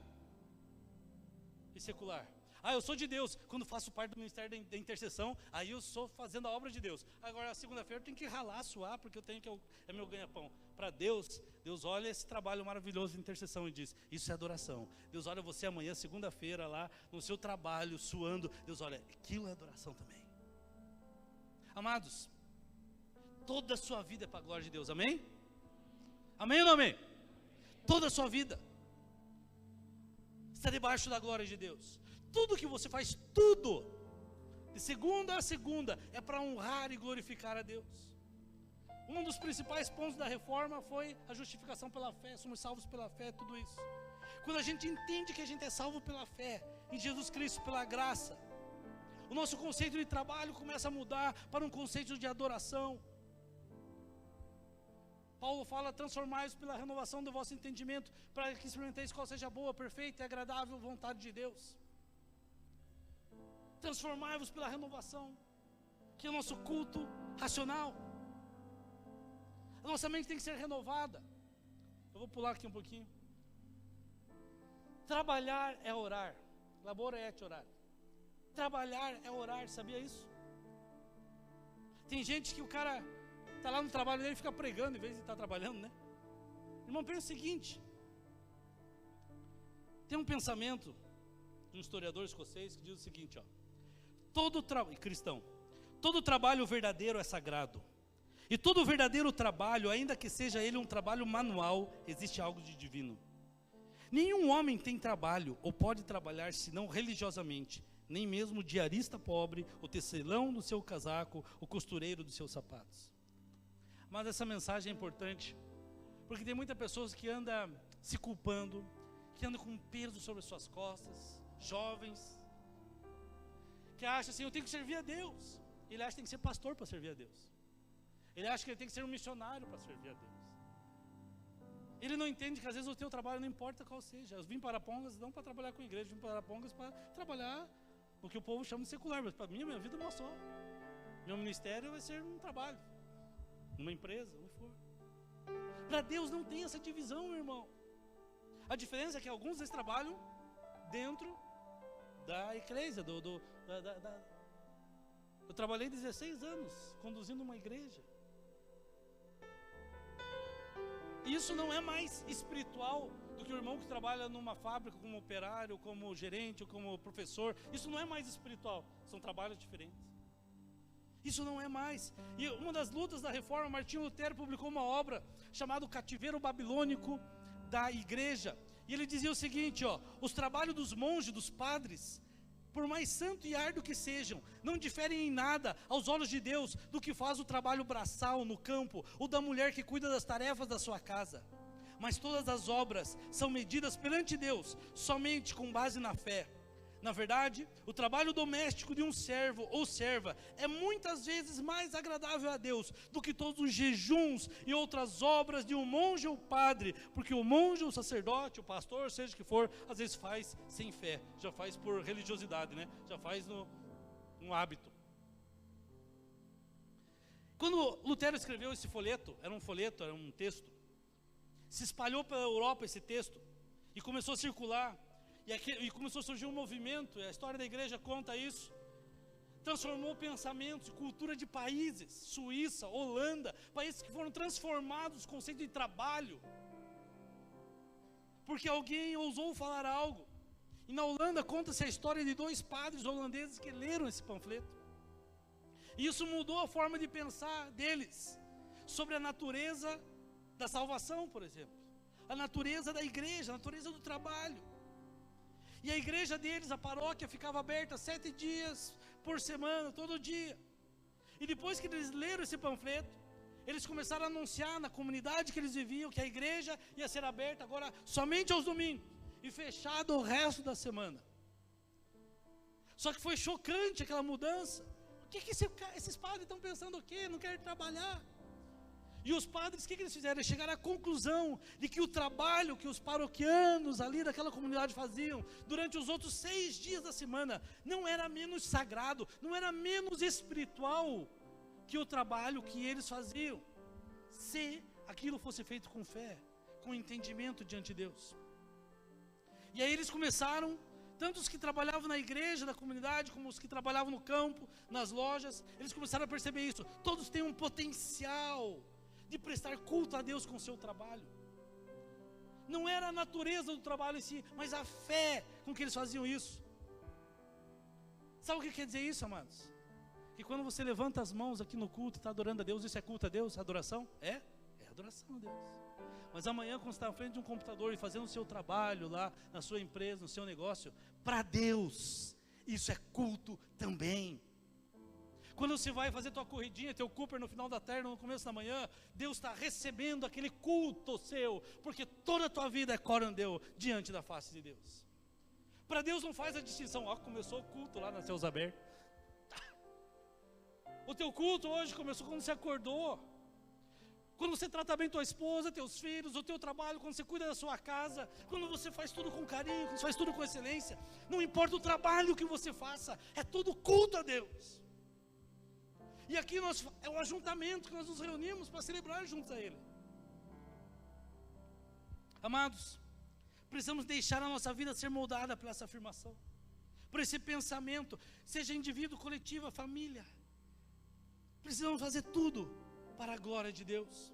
e secular. Eu sou de Deus, quando faço parte do ministério da intercessão, aí eu estou fazendo a obra de Deus. Agora, segunda-feira eu tenho que ralar, suar, porque eu tenho que, é meu ganha-pão. Para Deus, Deus olha esse trabalho maravilhoso de intercessão e diz, isso é adoração. Deus olha você amanhã, segunda-feira, lá no seu trabalho, suando, Deus olha, aquilo é adoração também. Amados, toda a sua vida é para a glória de Deus, amém? Amém ou não amém? Toda a sua vida está debaixo da glória de Deus. Tudo que você faz, tudo, de segunda a segunda, é para honrar e glorificar a Deus. Um dos principais pontos da reforma foi a justificação pela fé, somos salvos pela fé, tudo isso. Quando a gente entende que a gente é salvo pela fé, em Jesus Cristo, pela graça, o nosso conceito de trabalho começa a mudar para um conceito de adoração. Paulo fala, transformai-vos pela renovação do vosso entendimento, para que experimenteis qual seja a boa, perfeita e agradável vontade de Deus. Transformai-vos pela renovação, que é o nosso culto racional. A nossa mente tem que ser renovada. Eu vou pular aqui um pouquinho. Trabalhar é orar. Labor é et orar. Trabalhar é orar, sabia isso? Tem gente que o cara está lá no trabalho dele e fica pregando em vez de estar trabalhando, né? Irmão, pensa o seguinte. Tem um pensamento de um historiador escocês que diz o seguinte, ó. Cristão, todo trabalho verdadeiro é sagrado. E todo verdadeiro trabalho, ainda que seja ele um trabalho manual, existe algo de divino. Nenhum homem tem trabalho ou pode trabalhar senão religiosamente, nem mesmo o diarista pobre, o tecelão do seu casaco, o costureiro dos seus sapatos. Mas essa mensagem é importante, porque tem muitas pessoas que andam se culpando, que andam com peso sobre as suas costas, jovens, que acham assim, eu tenho que servir a Deus. Ele acha que tem que ser pastor para servir a Deus. Ele acha que ele tem que ser um missionário para servir a Deus. Ele não entende que às vezes o teu trabalho não importa qual seja. Eu vim para Arapongas não para trabalhar com a igreja, vim para Arapongas para trabalhar no que o povo chama de secular, mas para mim, a minha vida é uma só. Meu ministério vai ser um trabalho, numa empresa, onde for. Para Deus não tem essa divisão, meu irmão. A diferença é que alguns deles trabalham dentro da igreja. Eu trabalhei 16 anos conduzindo uma igreja. Isso não é mais espiritual do que o irmão que trabalha numa fábrica como operário, como gerente, ou como professor. Isso não é mais espiritual, são trabalhos diferentes. Isso não é mais. E uma das lutas da reforma, Martinho Lutero publicou uma obra chamada O Cativeiro Babilônico da Igreja. E ele dizia o seguinte, os trabalhos dos monges, dos padres, por mais santo e árduo que sejam, não diferem em nada aos olhos de Deus do que faz o trabalho braçal no campo, ou da mulher que cuida das tarefas da sua casa. Mas todas as obras são medidas perante Deus, somente com base na fé. Na verdade, o trabalho doméstico de um servo ou serva é muitas vezes mais agradável a Deus do que todos os jejuns e outras obras de um monge ou padre, porque o monge, o sacerdote, o pastor, seja o que for, às vezes faz sem fé, já faz por religiosidade, né? Já faz no hábito. Quando Lutero escreveu esse folheto, era um texto, se espalhou pela Europa esse texto e começou a circular. E começou a surgir um movimento, a história da igreja conta isso. Transformou pensamentos, cultura de países, Suíça, Holanda, países que foram transformados no conceito de trabalho. Porque alguém ousou falar algo. E na Holanda conta-se a história de 2 padres holandeses que leram esse panfleto. E isso mudou a forma de pensar deles, sobre a natureza da salvação, por exemplo. A natureza da igreja, a natureza do trabalho. E a igreja deles, a paróquia, ficava aberta 7 dias por semana, todo dia. E depois que eles leram esse panfleto, eles começaram a anunciar na comunidade que eles viviam que a igreja ia ser aberta agora somente aos domingos e fechada o resto da semana. Só que foi chocante aquela mudança. O que esses padres estão pensando o quê? Não querem trabalhar. E os padres, o que eles fizeram? Eles chegaram à conclusão de que o trabalho que os paroquianos ali daquela comunidade faziam durante os outros 6 dias da semana não era menos sagrado, não era menos espiritual que o trabalho que eles faziam, se aquilo fosse feito com fé, com entendimento diante de Deus. E aí eles começaram, tanto os que trabalhavam na igreja da comunidade, como os que trabalhavam no campo, nas lojas, eles começaram a perceber isso. Todos têm um potencial de prestar culto a Deus com o seu trabalho. Não era a natureza do trabalho em si, mas a fé com que eles faziam isso. Sabe o que quer dizer isso, amados? Que quando você levanta as mãos aqui no culto e está adorando a Deus, isso é culto a Deus? Adoração? É adoração a Deus. Mas amanhã, quando você está à frente de um computador e fazendo o seu trabalho lá, na sua empresa, no seu negócio, para Deus, isso é culto também. Quando você vai fazer tua corridinha, teu Cooper no final da tarde, no começo da manhã, Deus está recebendo aquele culto seu, porque toda a tua vida é corandeu diante da face de Deus. Para Deus não faz a distinção, começou o culto lá na Céus Abertos. O teu culto hoje começou quando você acordou. Quando você trata bem tua esposa, teus filhos, o teu trabalho, quando você cuida da sua casa, quando você faz tudo com carinho, quando você faz tudo com excelência, não importa o trabalho que você faça, é todo culto a Deus. E aqui é um ajuntamento que nós nos reunimos para celebrar juntos a Ele. Amados, precisamos deixar a nossa vida ser moldada por essa afirmação, por esse pensamento, seja indivíduo, coletivo, família. Precisamos fazer tudo para a glória de Deus.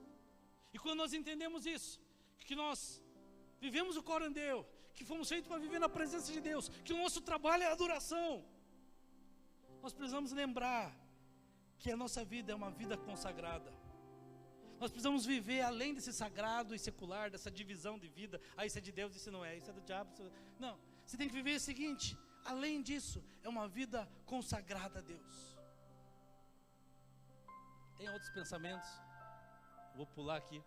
E quando nós entendemos isso, que nós vivemos o corandeu, que fomos feitos para viver na presença de Deus, que o nosso trabalho é adoração, nós precisamos lembrar que a nossa vida é uma vida consagrada. Nós precisamos viver além desse sagrado e secular, dessa divisão de vida. Isso é de Deus, isso não é, isso é do diabo. Não, você tem que viver o seguinte: além disso, é uma vida consagrada a Deus. Tem outros pensamentos, vou pular aqui,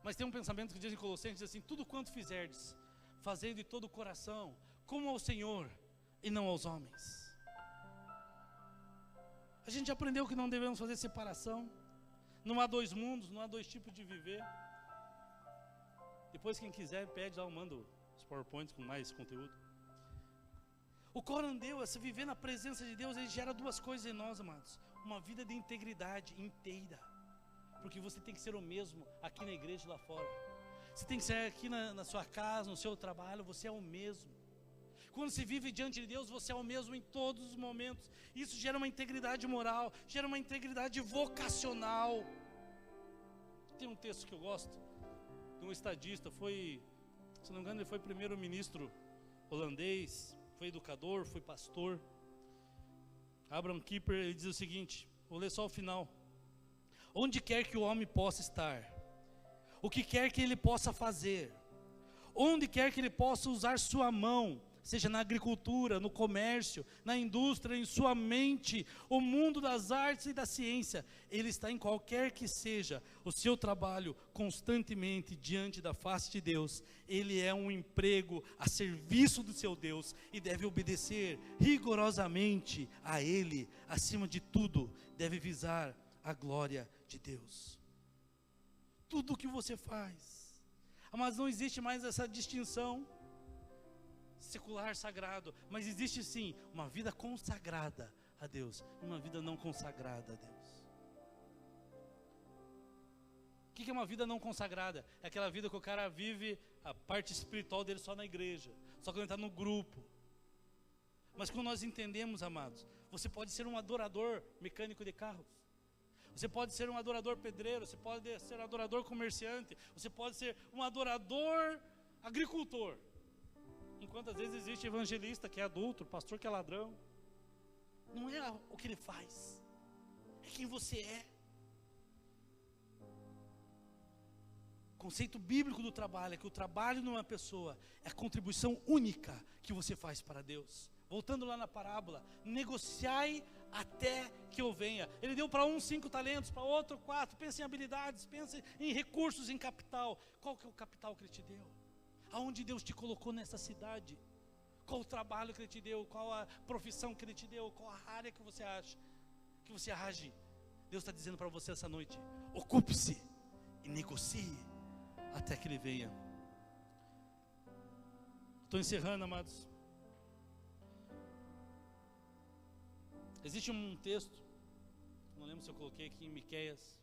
mas tem um pensamento que diz em Colossenses, diz assim: tudo quanto fizerdes, fazei de todo o coração, como ao Senhor e não aos homens. A gente aprendeu que não devemos fazer separação, não há 2 mundos, não há 2 tipos de viver. Depois, quem quiser, pede lá, eu mando os PowerPoints com mais conteúdo. O corandeu, esse viver na presença de Deus, ele gera duas coisas em nós, amados. Uma vida de integridade inteira. Porque você tem que ser o mesmo aqui na igreja e lá fora. Você tem que ser aqui na sua casa, no seu trabalho, você é o mesmo. Quando se vive diante de Deus, você é o mesmo em todos os momentos. Isso gera uma integridade moral, gera uma integridade vocacional. Tem um texto que eu gosto, de um estadista, se não me engano, ele foi primeiro-ministro holandês, foi educador, foi pastor. Abraham Kuyper, ele diz o seguinte, vou ler só o final. Onde quer que o homem possa estar, o que quer que ele possa fazer, onde quer que ele possa usar sua mão, seja na agricultura, no comércio, na indústria, em sua mente, o mundo das artes e da ciência, ele está em qualquer que seja o seu trabalho constantemente diante da face de Deus. Ele é um emprego a serviço do seu Deus e deve obedecer rigorosamente a Ele. Acima de tudo, deve visar a glória de Deus. Tudo o que você faz, mas não existe mais essa distinção secular, sagrado, mas existe sim uma vida consagrada a Deus e uma vida não consagrada a Deus. O que é uma vida não consagrada? É aquela vida que o cara vive a parte espiritual dele só na igreja, só quando ele está no grupo. Mas quando nós entendemos, amados, você pode ser um adorador mecânico de carros, você pode ser um adorador pedreiro, você pode ser um adorador comerciante, você pode ser um adorador agricultor. Enquanto às vezes existe evangelista que é adulto, pastor que é ladrão. Não é o que ele faz, é quem você é. O conceito bíblico do trabalho é que o trabalho numa pessoa é a contribuição única que você faz para Deus. Voltando lá na parábola, negociai até que eu venha. Ele deu para um 5 talentos, para outro 4. Pensa em habilidades, pensa em recursos, em capital. Qual que é o capital que ele te deu? Aonde Deus te colocou nessa cidade? Qual o trabalho que Ele te deu? Qual a profissão que Ele te deu? Qual a área que você acha? Que você age? Deus está dizendo para você essa noite: ocupe-se e negocie até que Ele venha. Estou encerrando, amados. Existe um texto, não lembro se eu coloquei aqui em Miqueias,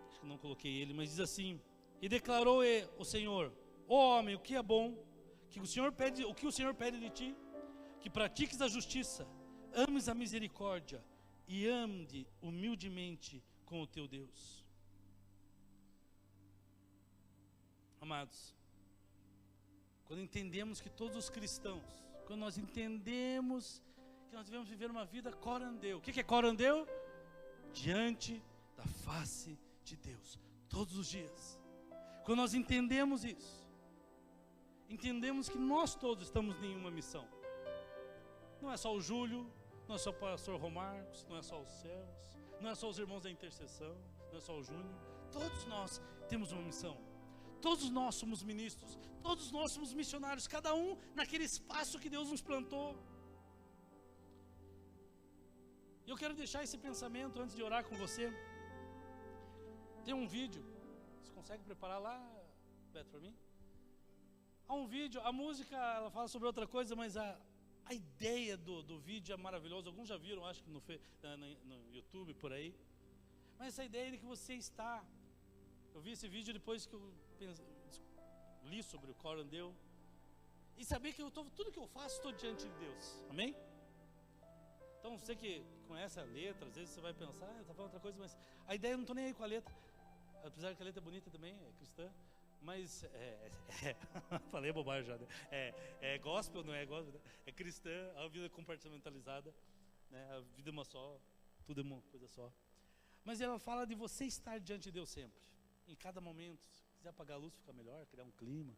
acho que não coloquei ele, mas diz assim: e declarou o Senhor, ó homem, o que é bom, que o Senhor pede de ti, que pratiques a justiça, ames a misericórdia e ande humildemente com o teu Deus. Amados, quando entendemos que todos os cristãos, quando nós entendemos que nós devemos viver uma vida corandeu. O que é corandeu? Diante da face de Deus, todos os dias. Quando nós entendemos isso, entendemos que nós todos estamos em uma missão. Não é só o Júlio, não é só o pastor Romarcos, não é só os céus, não é só os irmãos da intercessão, não é só o Júnior. Todos nós temos uma missão. Todos nós somos ministros, todos nós somos missionários, cada um naquele espaço que Deus nos plantou. E eu quero deixar esse pensamento antes de orar com você. Tem um vídeo. Você consegue preparar lá, Beto, para mim? Há um vídeo, a música ela fala sobre outra coisa, mas a ideia do vídeo é maravilhosa. Alguns já viram, acho que no YouTube, por aí. Mas essa ideia de que você está... Eu vi esse vídeo depois que eu li sobre o corandeu. E saber que tudo que eu faço, estou diante de Deus. Amém? Então você que conhece a letra, às vezes você vai pensar, está falando outra coisa, mas a ideia eu não estou nem aí com a letra. Apesar que a letra é bonita também, é cristã, mas falei bobagem já, né? É gospel, não é gospel, né? É cristã, a vida compartimentalizada, né? A vida é uma só, tudo é uma coisa só. Mas ela fala de você estar diante de Deus sempre, em cada momento. Se quiser apagar a luz, fica melhor, criar um clima.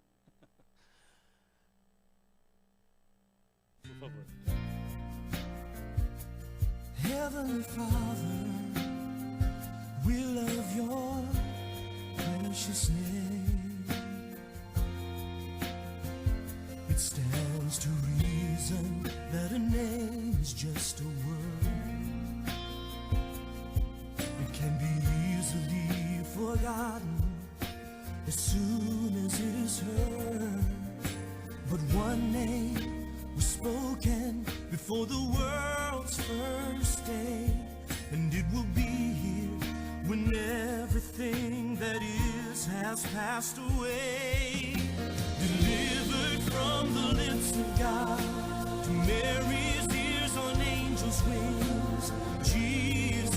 Por favor. Heavenly Father, we love your precious name. It stands to reason that a name is just a word. It can be easily forgotten forgotten as soon as it is heard. But one name was spoken before the world's first day, and it will be here when everything that is has passed away. Delivered from the lips of God to Mary's ears on angels' wings, Jesus,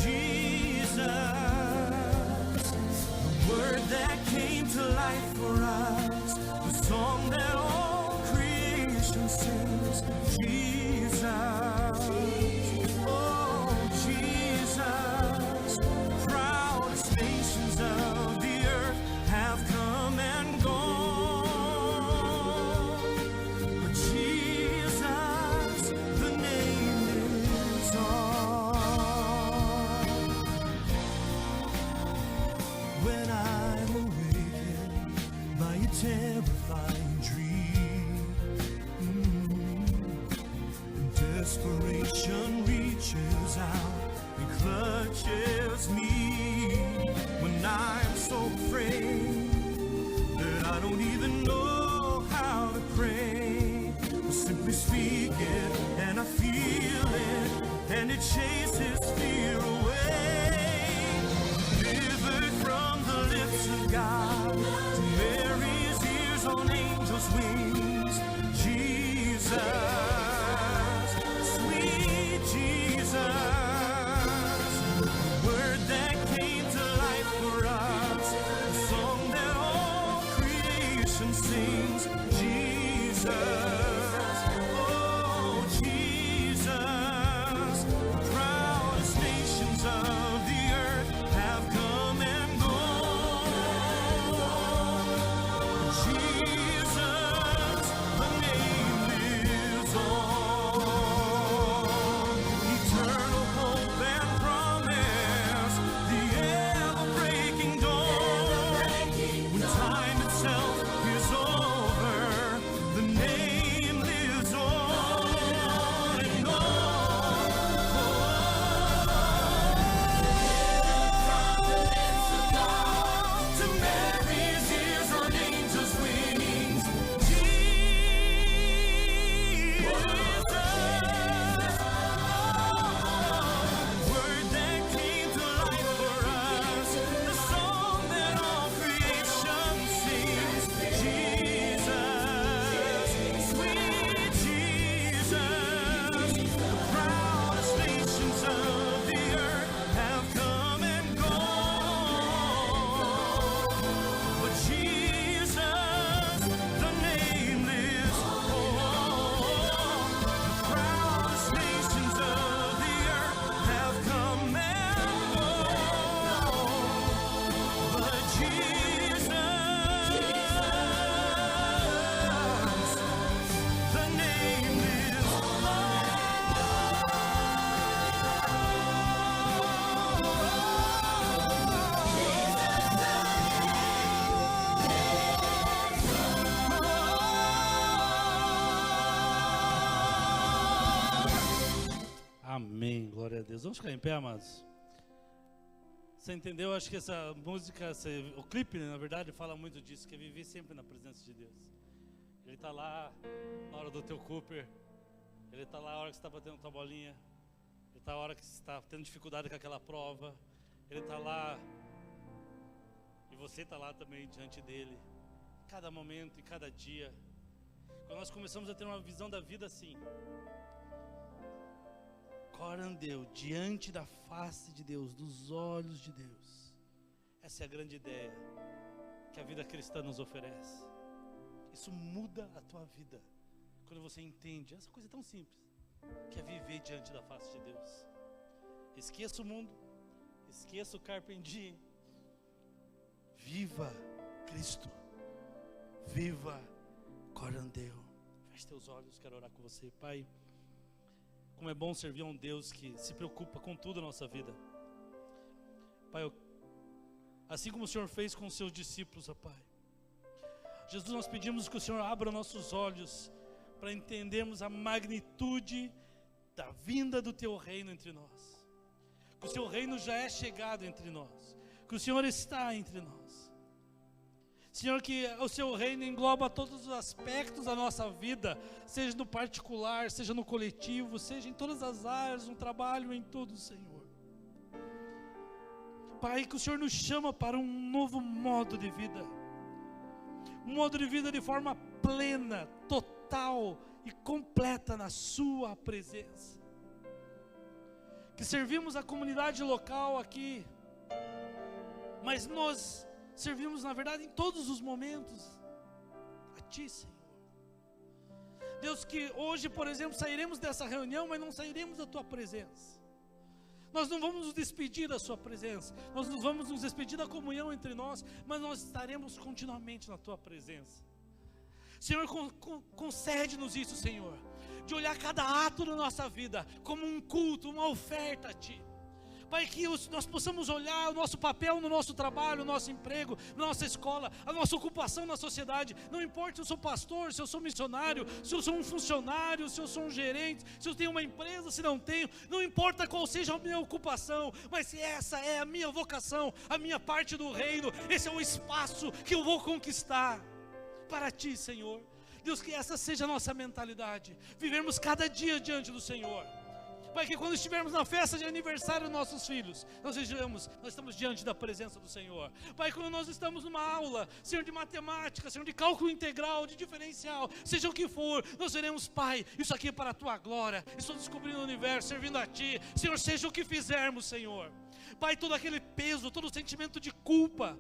Jesus, the word that came to life for us, the song that all creation sings, Jesus, oh Jesus, proudest nations of the earth have come and gone, but Jesus, the name lives on. When I'm awakened by a terrifying dream, and desperation reaches out and clutches me, when I'm so afraid that I don't even know how to pray, I simply speak it and I feel it, and it chases fear away. Delivered from the lips of God to Mary's ears on angels' wings, Jesus, sweet Jesus, the word that came to life for us, the song that all creation sings, Jesus, oh Jesus, the proudest nations of the earth have come and gone, Jesus, the name lives on, eternal hope and promise, the ever-breaking dawn, when time itself is over, the name lives on and on. To Mary's ears on angels' wings, Jesus, word that came to life for us, the song that all creation sings, Jesus, sweet Jesus, the proudest nations of the earth have come and gone, but Jesus, the name lives on. The proudest nations of the earth have come and gone, but Jesus, the name lives Amém, glória a Deus. Vamos ficar em pé, amados. Você entendeu? Acho que essa música, o clipe, na verdade, fala muito disso, que é viver sempre na presença de Deus. Ele está lá na hora do teu Cooper, Ele está lá na hora que você está batendo tua bolinha, Ele está na hora que você está tendo dificuldade com aquela prova, Ele está lá e você está lá também diante dEle, cada momento e cada dia. Quando nós começamos a ter uma visão da vida assim, corandeu, diante da face de Deus, dos olhos de Deus. Essa é a grande ideia que a vida cristã nos oferece. Isso muda a tua vida quando você entende essa coisa tão simples, que é viver diante da face de Deus. Esqueça o mundo, esqueça o carpe diem. Viva Cristo, viva corandeu. Feche teus olhos, quero orar com você. Pai, como é bom servir a um Deus que se preocupa com tudo na nossa vida. Pai, assim como o Senhor fez com os seus discípulos, ó Pai. Jesus, nós pedimos que o Senhor abra nossos olhos para entendermos a magnitude da vinda do Teu reino entre nós. que o seu reino já é chegado entre nós, que o Senhor está entre nós. Senhor, que o seu reino engloba todos os aspectos da nossa vida, seja no particular, seja no coletivo, seja em todas as áreas, no trabalho, em tudo, Senhor. Pai, que o Senhor nos chama para um novo modo de vida, um modo de vida de forma plena, total e completa na sua presença. Que servimos a comunidade local aqui, mas nós servimos, na verdade, em todos os momentos a Ti, Senhor. Deus, que hoje, por exemplo, sairemos dessa reunião, mas não sairemos da Tua presença. Nós não vamos nos despedir da Sua presença, nós não vamos nos despedir da comunhão entre nós, mas nós estaremos continuamente na Tua presença. Senhor, concede-nos isso, Senhor, de olhar cada ato da nossa vida como um culto, uma oferta a Ti. Pai, que nós possamos olhar o nosso papel no nosso trabalho, no nosso emprego, na nossa escola, a nossa ocupação na sociedade. Não importa se eu sou pastor, se eu sou missionário, se eu sou um funcionário, se eu sou um gerente, se eu tenho uma empresa, se não tenho. Não importa qual seja a minha ocupação, mas se essa é a minha vocação, a minha parte do reino, esse é o espaço que eu vou conquistar para Ti, Senhor. Deus, que essa seja a nossa mentalidade, vivermos cada dia diante do Senhor. Pai, que quando estivermos na festa de aniversário dos nossos filhos, nós estamos diante da presença do Senhor. Pai, quando nós estamos numa aula, Senhor, de matemática, Senhor, de cálculo integral, de diferencial, seja o que for, nós veremos, Pai, isso aqui é para a Tua glória, estou descobrindo o universo, servindo a Ti, Senhor, seja o que fizermos, Senhor. Pai, todo aquele peso, todo o sentimento de culpa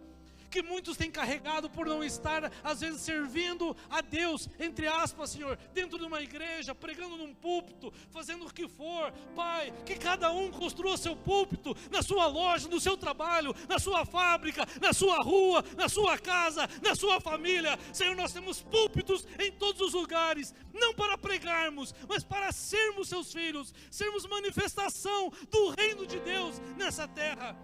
que muitos têm carregado por não estar, às vezes, servindo a Deus, entre aspas, Senhor, dentro de uma igreja, pregando num púlpito, fazendo o que for. Pai, que cada um construa seu púlpito na sua loja, no seu trabalho, na sua fábrica, na sua rua, na sua casa, na sua família. Senhor, nós temos púlpitos em todos os lugares, não para pregarmos, mas para sermos seus filhos, sermos manifestação do reino de Deus nessa terra.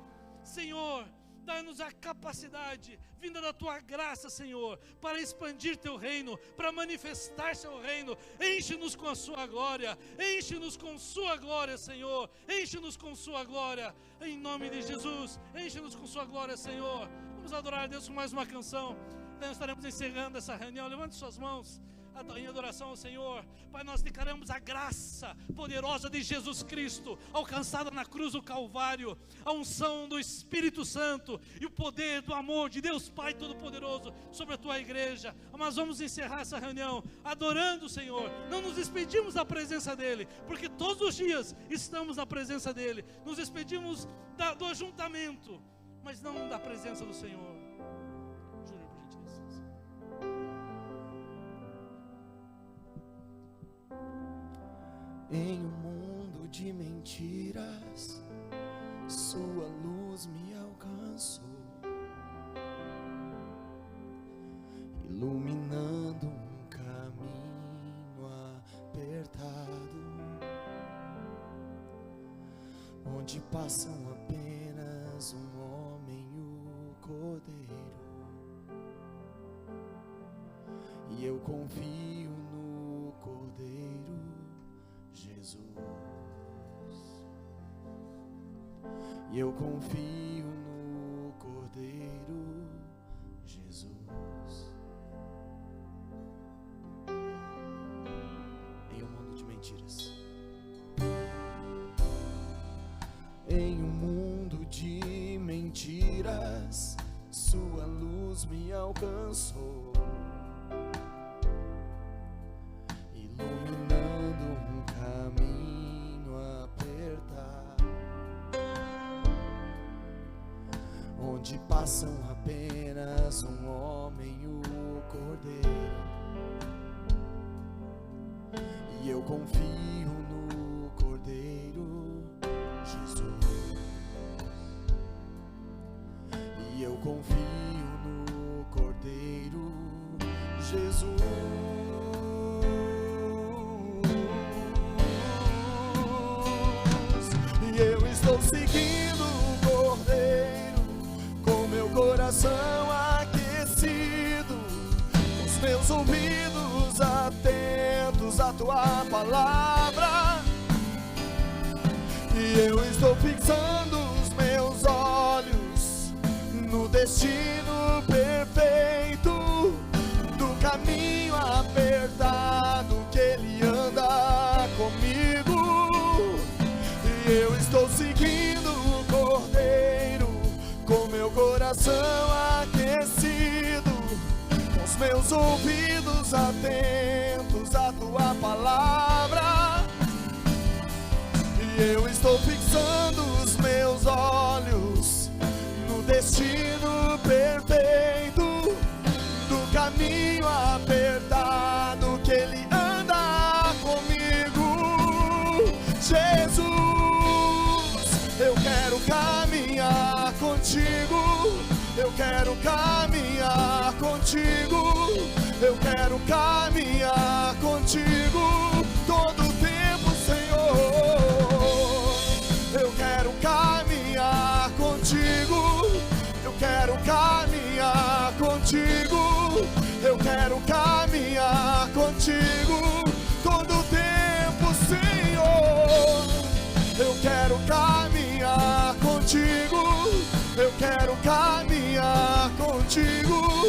Senhor, dá-nos a capacidade, vinda da Tua graça, Senhor, para expandir Teu reino, para manifestar Seu reino. Enche-nos com a Sua glória, enche-nos com Sua glória, Senhor, enche-nos com Sua glória, em nome de Jesus, enche-nos com Sua glória, Senhor. Vamos adorar a Deus com mais uma canção, nós estaremos encerrando essa reunião. Levante suas mãos em adoração ao Senhor. Pai, nós declaramos a graça poderosa de Jesus Cristo, alcançada na cruz do Calvário, a unção do Espírito Santo e o poder do amor de Deus Pai Todo-Poderoso sobre a Tua igreja. Mas vamos encerrar essa reunião adorando o Senhor. Não nos despedimos da presença dEle, porque todos os dias estamos na presença dEle. Nos despedimos do ajuntamento, mas não da presença do Senhor. Em um mundo de mentiras, Sua luz me alcançou, iluminando um caminho apertado, onde passam apenas um homem e o cordeiro. E eu confio no Cordeiro Jesus, e eu confio no Cordeiro Jesus. Em um mundo de mentiras, em um mundo de mentiras, Sua luz me alcançou, onde passam apenas um homem e o cordeiro. E eu confio no Cordeiro Jesus, e eu confio no Cordeiro Jesus. E eu estou seguindo o Cordeiro, com meu coração aquecido, os meus ouvidos atentos à Tua palavra. E E eu estou fixando os meus olhos no destino perfeito do caminho apertado que Ele anda comigo. E eu estou seguindo o Cordeiro com meu coração aquecido, com os meus ouvidos atentos à Tua palavra. E eu estou fixando os meus olhos no destino perfeito do caminho apertado que Ele anda comigo. Jesus, eu quero caminhar contigo, eu quero caminhar contigo, eu quero caminhar contigo todo o tempo, Senhor. Eu quero caminhar contigo, eu quero caminhar contigo, eu quero caminhar contigo todo o tempo, Senhor. Eu quero caminhar contigo, eu quero caminhar contigo,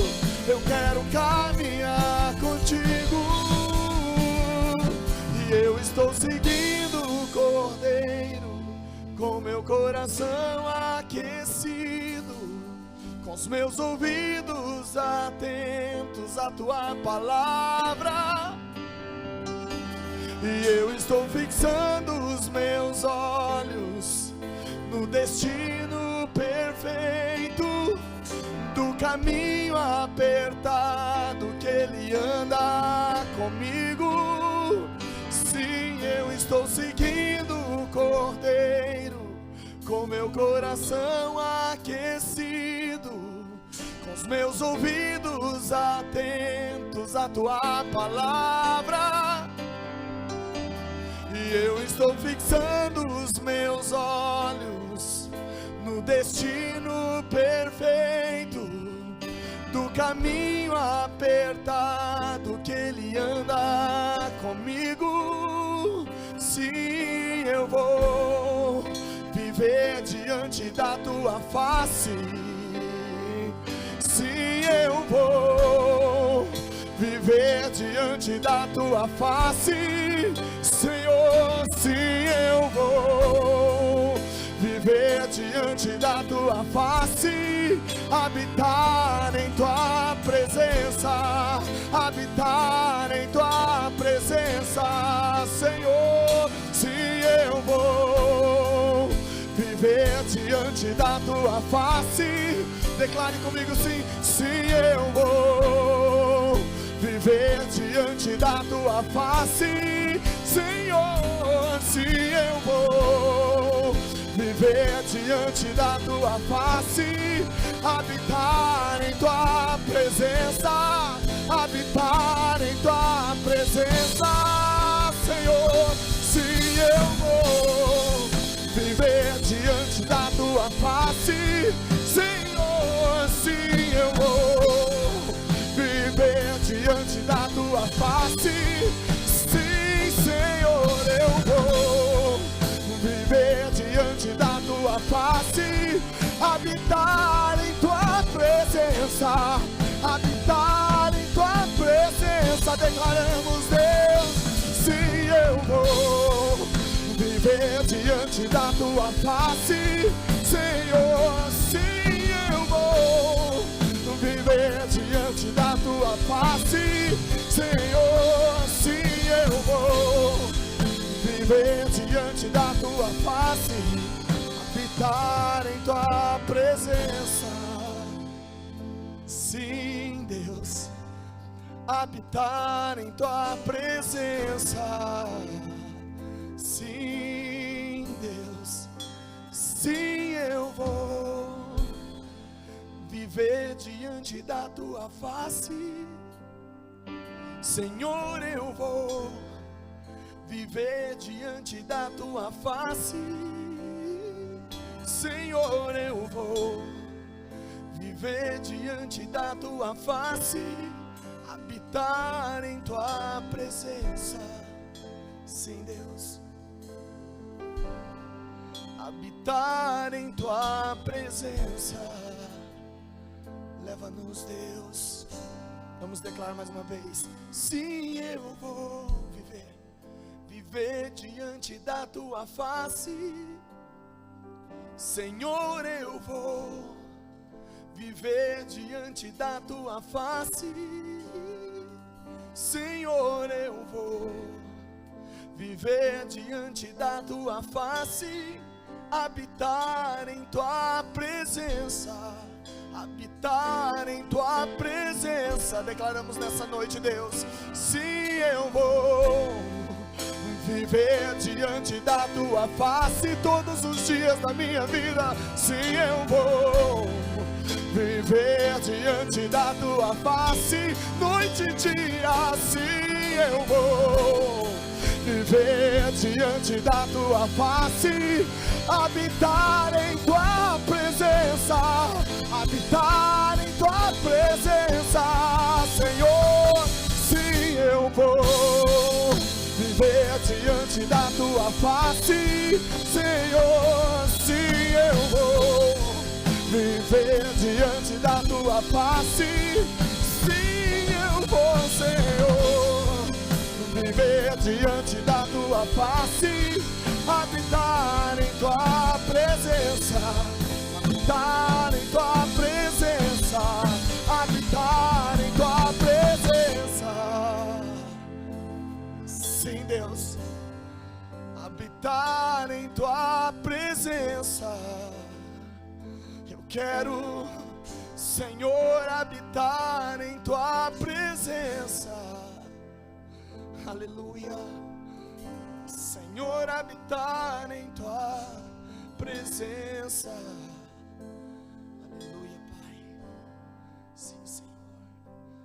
eu quero caminhar contigo. E eu estou seguindo o Cordeiro com meu coração aquecido, com os meus ouvidos atentos à Tua palavra. E eu estou fixando os meus olhos no destino perfeito do caminho apertado que Ele anda comigo. Sim, eu estou seguindo o Cordeiro com meu coração aquecido, com os meus ouvidos atentos à Tua palavra. E eu estou fixando os meus olhos no destino perfeito do caminho apertado que Ele anda comigo. Sim, eu vou viver diante da Tua face. Sim, eu vou viver diante da Tua face, Senhor. Sim, eu vou viver diante da Tua face, habitar em Tua presença, habitar em Tua presença, Senhor. Sim, eu vou viver diante da Tua face. Declare comigo, sim. Sim, eu vou viver diante da Tua face, Senhor. Sim, eu vou viver diante da Tua face, habitar em Tua presença, habitar em Tua presença, Senhor. Sim, eu vou viver diante da Tua face, Senhor. Sim, eu vou viver diante da Tua face. Sim, Senhor, eu vou viver diante da Tua face, habitar em Tua presença, habitar em Tua presença. Declaramos, Deus, sim, eu vou viver diante da Tua face, Senhor. Sim, eu vou viver diante da Tua face, Senhor. Sim, eu vou viver diante da Tua face, habitar em Tua presença. Sim, Deus, habitar em Tua presença. Sim, Deus, sim, eu vou viver diante da Tua face, Senhor. Eu vou viver diante da Tua face, Senhor. Eu vou viver diante da Tua face, habitar em Tua presença. Sim, Deus. habitar em tua presença. Leva-nos, Deus. Vamos declarar mais uma vez. Sim, eu vou viver diante da tua face. Senhor, eu vou viver diante da tua face. Senhor, eu vou viver diante da tua face, habitar em tua presença, habitar em tua presença. Declaramos nessa noite, Deus, sim, eu vou viver diante da tua face todos os dias da minha vida. Sim, eu vou viver diante da tua face noite e dia. Sim, eu vou viver diante da tua face, habitar em tua presença, habitar em tua presença. Senhor, sim, eu vou viver diante da tua face. Senhor, sim, eu vou viver diante da tua face. Sim, eu vou, Senhor, viver diante da tua face, habitar em tua presença, habitar em tua presença, habitar em tua presença. Sim, Deus, habitar em tua presença. Eu quero, Senhor, habitar em tua presença. Aleluia. Senhor, habitar em tua presença.